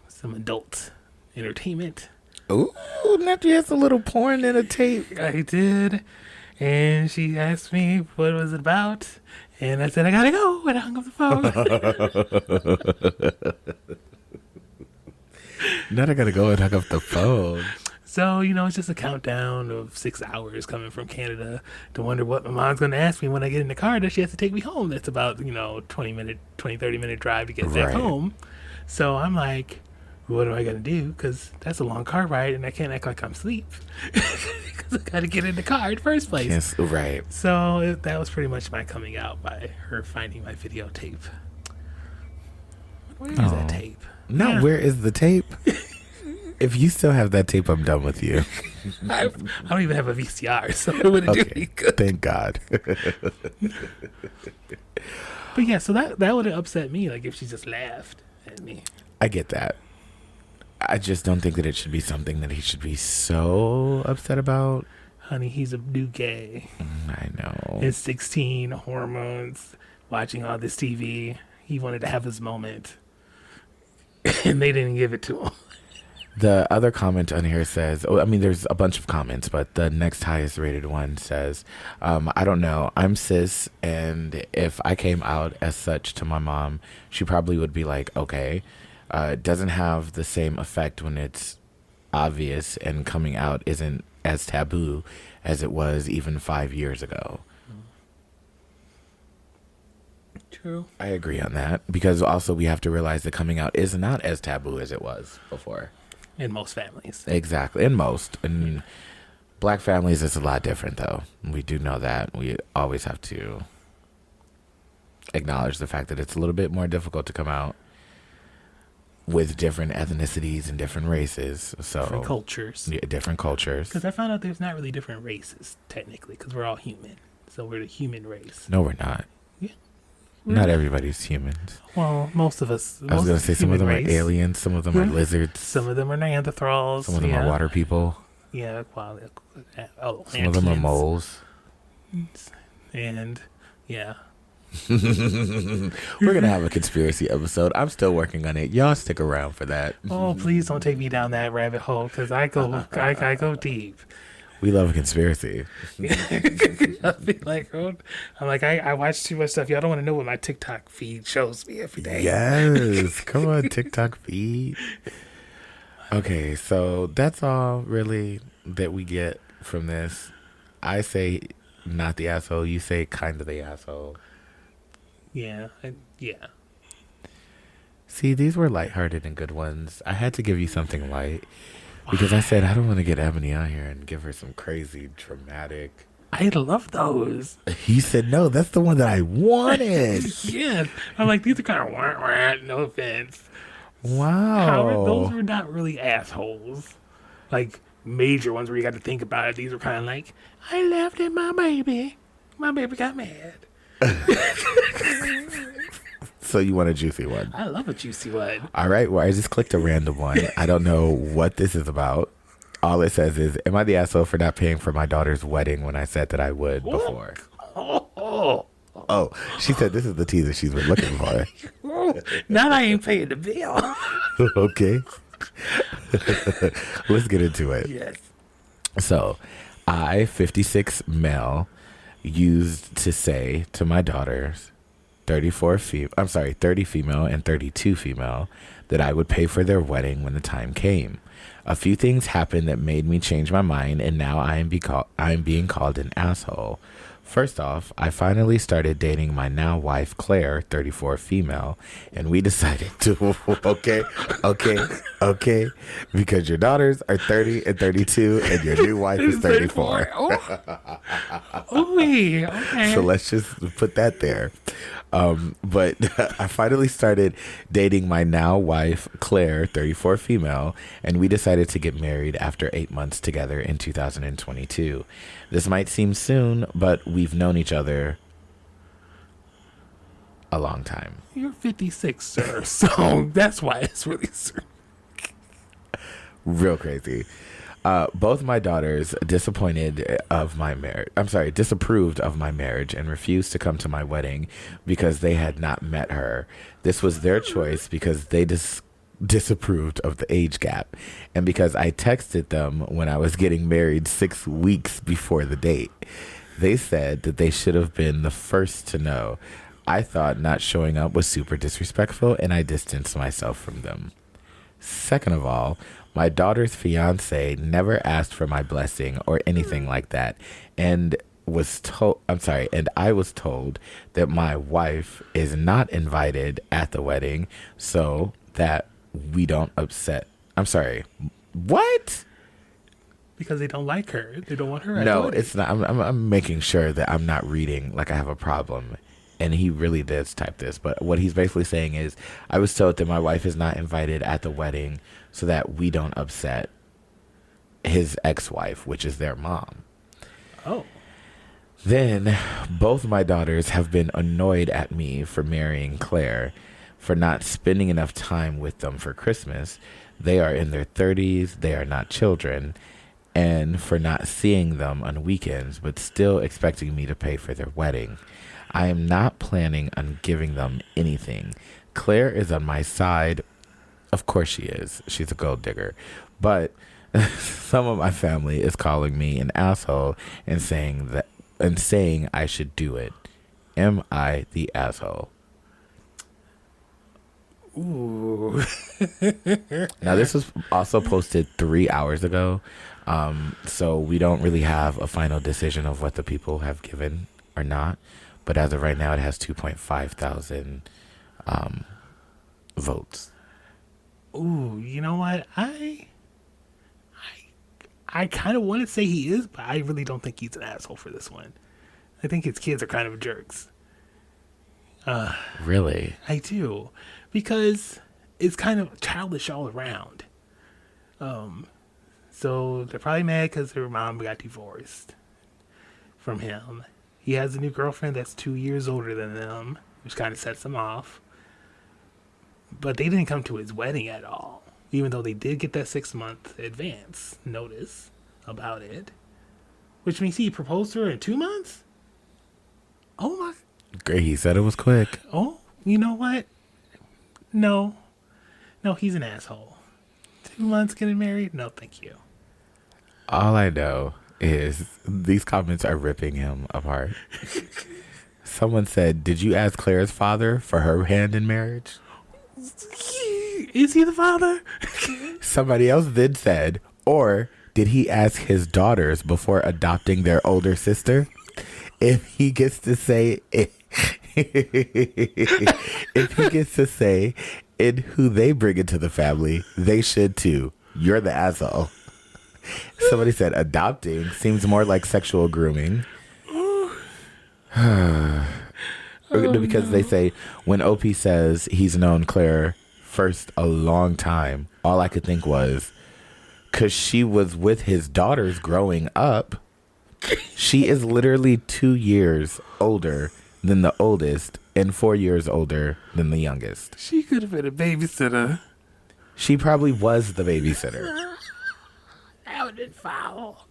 some adult entertainment. Ooh, not just a little porn in a tape. I did. And she asked me what it was about. And I said, I gotta go. And I hung up the phone. Now I gotta go and hung up the phone. So, it's just a countdown of 6 hours coming from Canada to wonder what my mom's going to ask me when I get in the car that she has to take me home. That's about, 30 minute drive to get back home. So I'm like, what am I going to do? Because that's a long car ride and I can't act like I'm asleep. Because I got to get in the car in the first place. Yes, right. So that was pretty much my coming out by her finding my videotape. Where is that tape? No, where is the tape? If you still have that tape, I'm done with you. I don't even have a VCR, so it wouldn't do any good. Thank God. But yeah, so that would have upset me, like if she just laughed at me. I get that. I just don't think that it should be something that he should be so upset about. Honey, he's a new gay. I know. He's 16, hormones, watching all this TV. He wanted to have his moment. And they didn't give it to him. The other comment on here says, there's a bunch of comments, but the next highest rated one says, I don't know, I'm cis, and if I came out as such to my mom, she probably would be like, okay. It doesn't have the same effect when it's obvious and coming out isn't as taboo as it was even 5 years ago. True. I agree on that, because also we have to realize that coming out is not as taboo as it was before. In most families. Exactly. In most. In black families, it's a lot different, though. We do know that. We always have to acknowledge the fact that it's a little bit more difficult to come out with different ethnicities and different races. So different cultures. Yeah, different cultures. Because I found out there's not really different races, technically, because we're all human. So we're the human race. No, we're not. Yeah. Not everybody's humans. Well, most of us. I was going to say some of them race. are aliens, some of them are lizards. Some of them are Neanderthals. Some of them are water people. Yeah, some of them are moles. And, yeah. We're going to have a conspiracy episode. I'm still working on it. Y'all stick around for that. Oh, please don't take me down that rabbit hole, because I go deep. We love a conspiracy. I'll be like, I watch too much stuff. Y'all don't want to know what my TikTok feed shows me every day. Yes. Come on, TikTok feed. Okay, so that's all really that we get from this. I say not the asshole. You say kind of the asshole. Yeah. Yeah. See, these were lighthearted and good ones. I had to give you something light. Because I said, I don't want to get Ebony on here and give her some crazy, dramatic. I love those. He said, no, that's the one that I wanted. Yeah. I'm like, these are kind of wah, no offense. Wow. Those were not really assholes. Like, major ones where you got to think about it. These were kind of like, I laughed at my baby. My baby got mad. So you want a juicy one? I love a juicy one. All right. Well, I just clicked a random one. I don't know what this is about. All it says is, am I the asshole for not paying for my daughter's wedding when I said that I would before? Oh, she said this is the teaser she's been looking for. Now I ain't paying the bill. Okay. Let's get into it. Yes. So, I, 56 male, used to say to my daughters, 30 female and 32 female, that I would pay for their wedding when the time came. A few things happened that made me change my mind, and now I am being called an asshole. First off, I finally started dating my now wife, Claire, 34 female, and we decided to, okay, because your daughters are 30 and 32, and your new wife is 34. Okay. So let's just put that there. But I finally started dating my now wife, Claire, 34 female, and we decided to get married after 8 months together in 2022. This might seem soon, but we've known each other a long time. You're 56, sir, so that's why it's really soon. Real crazy. Both my daughters disapproved of my marriage and refused to come to my wedding because they had not met her. This was their choice because they disapproved of the age gap and because I texted them when I was getting married 6 weeks before the date. They said that they should have been the first to know. I thought not showing up was super disrespectful, and I distanced myself from them. Second of all, my daughter's fiance never asked for my blessing or anything like that, and I was told that my wife is not invited at the wedding so that we don't upset. I'm sorry. What? Because they don't like her. They don't want her at the No, wedding. it's not. I'm making sure that I'm not reading like I have a problem. And he really does type this. But what he's basically saying is, I was told that my wife is not invited at the wedding so that we don't upset his ex-wife, which is their mom. Oh. Then both my daughters have been annoyed at me for marrying Claire, for not spending enough time with them for Christmas. They are in their 30s. They are not children. And for not seeing them on weekends, but still expecting me to pay for their wedding. I am not planning on giving them anything. Claire is on my side. Of course she is. She's a gold digger. But some of my family is calling me an asshole and saying I should do it. Am I the asshole? Ooh. Now, this was also posted 3 hours ago. So we don't really have a final decision of what the people have given or not. But as of right now, it has 2.5 thousand votes. Ooh, you know what? I kind of want to say he is, but I really don't think he's an asshole for this one. I think his kids are kind of jerks. Really? I do. Because it's kind of childish all around. So they're probably mad because their mom got divorced from him. He has a new girlfriend that's 2 years older than them, which kind of sets them off. But they didn't come to his wedding at all, even though they did get that 6-month advance notice about it, which means he proposed to her in 2 months? Oh my. Great. He said it was quick. Oh, you know what? No, he's an asshole. 2 months getting married? No, thank you. All I know is these comments are ripping him apart. Someone said, did you ask Claire's father for her hand in marriage? Is he the father? Somebody else then said, or did he ask his daughters before adopting their older sister? If he gets to say in who they bring into the family, they should too. You're the asshole. Somebody said adopting seems more like sexual grooming. Because they say when OP says he's known Claire first a long time, all I could think was because she was with his daughters growing up. She is literally 2 years older than the oldest and 4 years older than the youngest. She could have been a babysitter. She probably was the babysitter. That would have been foul.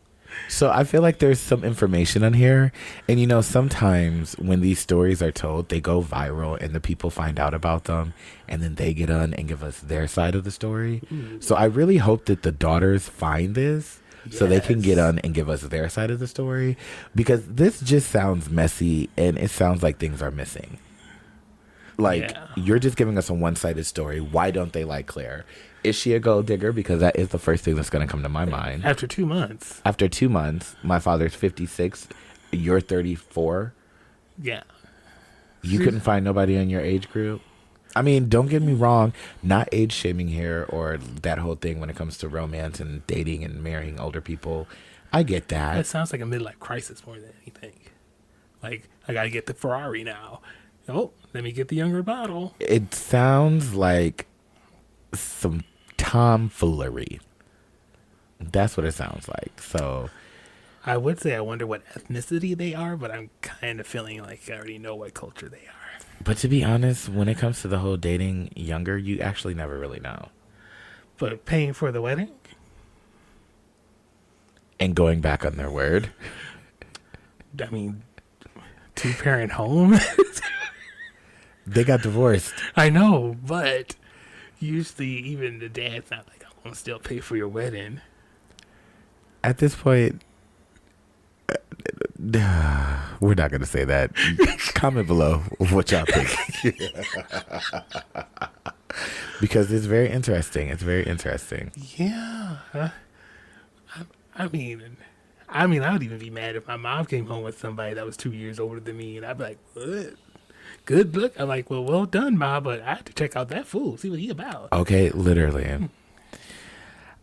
So I feel like there's some information on here. And, you know, sometimes when these stories are told, they go viral and the people find out about them. And then they get on and give us their side of the story. So I really hope that the daughters find this so they can get on and give us their side of the story. Because this just sounds messy and it sounds like things are missing. Like, you're just giving us a one-sided story. Why don't they like Claire? Is she a gold digger? Because that is the first thing that's going to come to my mind. After 2 months. After 2 months, my father's 56. You're 34. Yeah. You couldn't find nobody in your age group? I mean, don't get me wrong. Not age shaming here or that whole thing when it comes to romance and dating and marrying older people. I get that. That sounds like a midlife crisis more than anything. Like, I got to get the Ferrari now. Oh, let me get the younger model. It sounds like some tomfoolery. That's what it sounds like. So I would say I wonder what ethnicity they are, but I'm kind of feeling like I already know what culture they are. But to be honest, when it comes to the whole dating younger, you actually never really know. But paying for the wedding? And going back on their word. I mean, 2-parent home? They got divorced. I know, but usually even the dad's not like, I'm going to still pay for your wedding. At this point, We're not going to say that. Comment below what y'all think. Because it's very interesting. It's very interesting. Yeah. I mean, I would even be mad if my mom came home with somebody that was 2 years older than me, and I'd be like, what? Good look. I'm like, well done, Ma, but I have to check out that fool, see what he about. Okay, literally.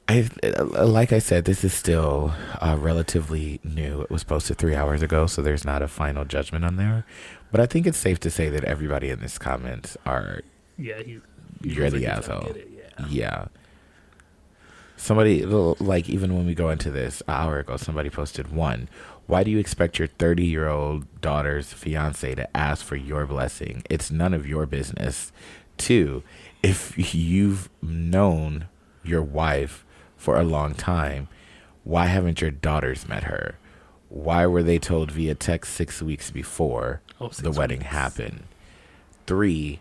Like I said, this is still relatively new. It was posted 3 hours ago, so there's not a final judgment on there. But I think it's safe to say that everybody in this comment are, you're the asshole. Yeah. Somebody, like, even when we go into this, an hour ago, somebody posted, 1, why do you expect your 30-year-old daughter's fiance to ask for your blessing? It's none of your business. 2, if you've known your wife for a long time, why haven't your daughters met her? Why were they told via text 6 weeks before the wedding happened? 3,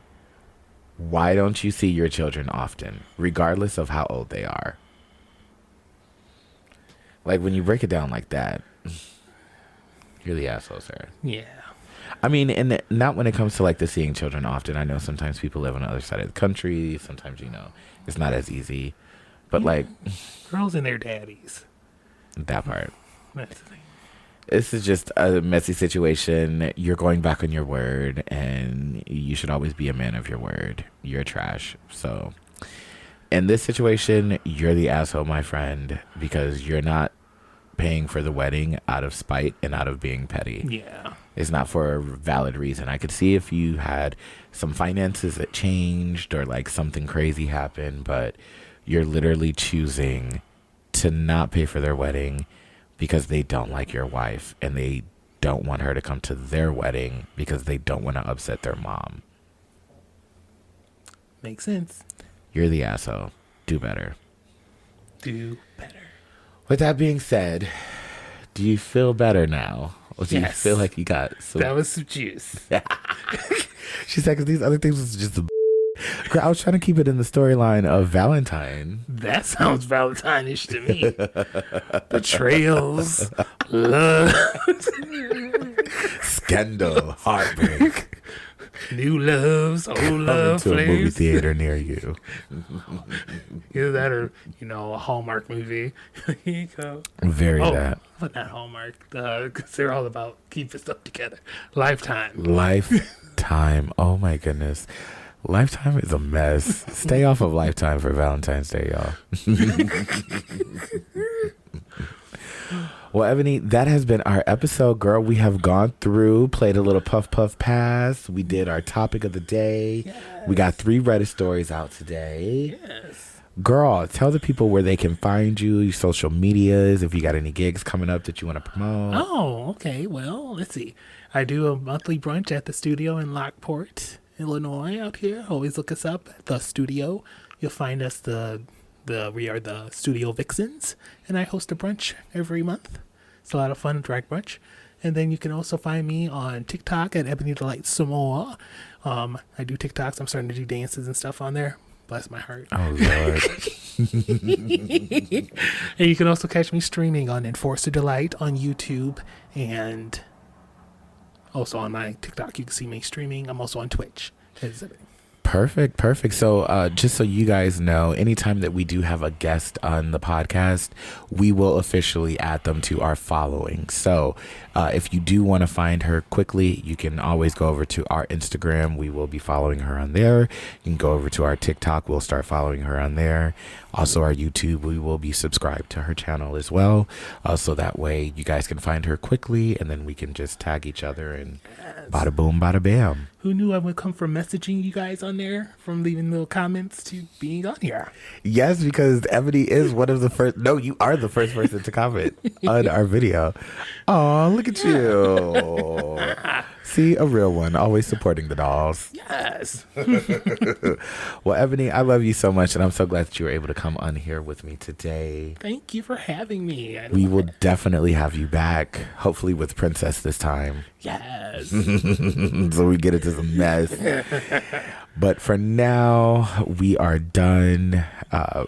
why don't you see your children often, regardless of how old they are? Like, when you break it down like that, you're the asshole, sir. Yeah. I mean, and not when it comes to, like, the seeing children often. I know sometimes people live on the other side of the country. Sometimes, it's not as easy. But, like... girls and their daddies. That part. That's the thing. This is just a messy situation. You're going back on your word, and you should always be a man of your word. You're trash. So, in this situation, you're the asshole, my friend, because you're not paying for the wedding out of spite and out of being petty. Yeah. It's not for a valid reason. I could see if you had some finances that changed or, like, something crazy happened, but you're literally choosing to not pay for their wedding because they don't like your wife and they don't want her to come to their wedding because they don't want to upset their mom. Makes sense. You're the asshole. Do better. Do better. With that being said, do you feel better now? Or do you feel like you got some... That was some juice. She said, because these other things was just... Girl, I was trying to keep it in the storyline of Valentine. That sounds Valentine-ish to me. Betrayals, love, scandal, heartbreak, new loves, old love, to a movie flames. theater near you. Either that or, a Hallmark movie. Here you go. Very that. But not Hallmark, because they're all about keeping stuff together. Lifetime. Lifetime. Oh my goodness. Lifetime is a mess. Stay off of Lifetime for Valentine's Day, y'all. Well, Ebony, that has been our episode, girl. We have gone through, played a little puff puff pass. We did our topic of the day. Yes. We got 3 Reddit stories out today. Yes. Girl, tell the people where they can find you, your social medias, if you got any gigs coming up that you want to promote. Oh, okay. Well, let's see. I do a monthly brunch at the studio in Lockport, Illinois, out here. Always look us up at the studio. You'll find us we are the Studio Vixens, and I host a brunch every month. It's a lot of fun, drag brunch. And then you can also find me on TikTok at Ebony Delite-Samore. I do TikToks. I'm starting to do dances and stuff on there. Bless my heart. Oh, Lord. And you can also catch me streaming on Enforcer Delight on YouTube, and also on my TikTok, you can see me streaming. I'm also on Twitch. Perfect. So just so you guys know, anytime that we do have a guest on the podcast, we will officially add them to our following. So if you do want to find her quickly, you can always go over to our Instagram. We will be following her on there. You can go over to our TikTok. We'll start following her on there. Also, our YouTube, we will be subscribed to her channel as well. So that way you guys can find her quickly, and then we can just tag each other and bada boom, bada bam. Who knew I would come from messaging you guys on there, from leaving little comments to being on here? Yes, because Ebony is one of the first. No, you are the first person to comment on our video. Oh, look at you. See, a real one, always supporting the dolls. Yes. Well, Ebony, I love you so much, and I'm so glad that you were able to come on here with me today. Thank you for having me. We will definitely have you back, hopefully with Princess this time. Yes. So we get into some mess. But for now, we are done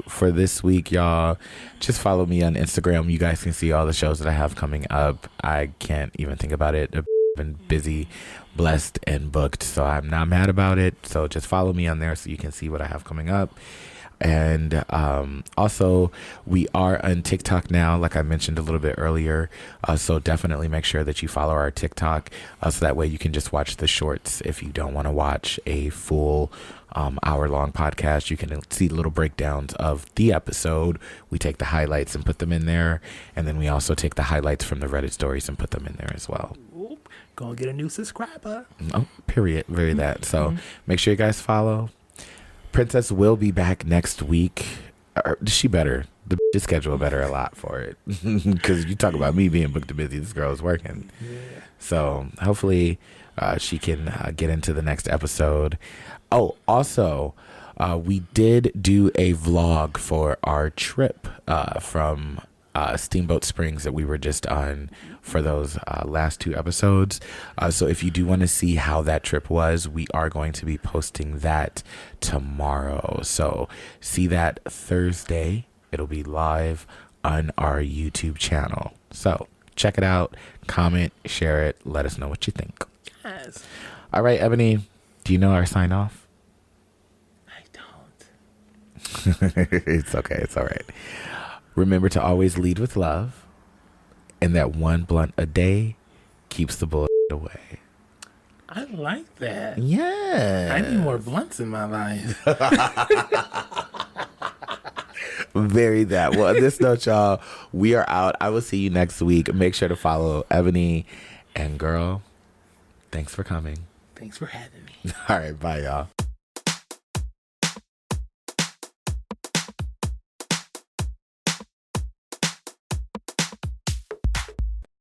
for this week, y'all. Just follow me on Instagram. You guys can see all the shows that I have coming up. I can't even think about it. I've been busy, blessed, and booked, so I'm not mad about it. So just follow me on there so you can see what I have coming up. And also, we are on TikTok now, like I mentioned a little bit earlier. So definitely make sure that you follow our TikTok so that way you can just watch the shorts. If you don't want to watch a full hour-long podcast, you can see little breakdowns of the episode. We take the highlights and put them in there. And then we also take the highlights from the Reddit stories and put them in there as well. Gonna get a new subscriber. Oh, period. Very that. So make sure you guys follow. Princess will be back next week. She better. The schedule better a lot for it. Because you talk about me being booked and busy. This girl is working. Yeah. So hopefully she can get into the next episode. Oh, also, we did do a vlog for our trip from Steamboat Springs that we were just on for those last 2 episodes. So if you do want to see how that trip was, we are going to be posting that tomorrow. So see that Thursday. It'll be live on our YouTube channel. So check it out, comment, share it, let us know what you think. Yes. All right, Ebony, do you know our sign off? I don't. It's okay. It's all right. Remember to always lead with love, and that one blunt a day keeps the bullshit away. I like that. Yeah. I need more blunts in my life. Very that. Well, on this note, y'all, we are out. I will see you next week. Make sure to follow Ebony. And girl, thanks for coming. Thanks for having me. All right. Bye, y'all.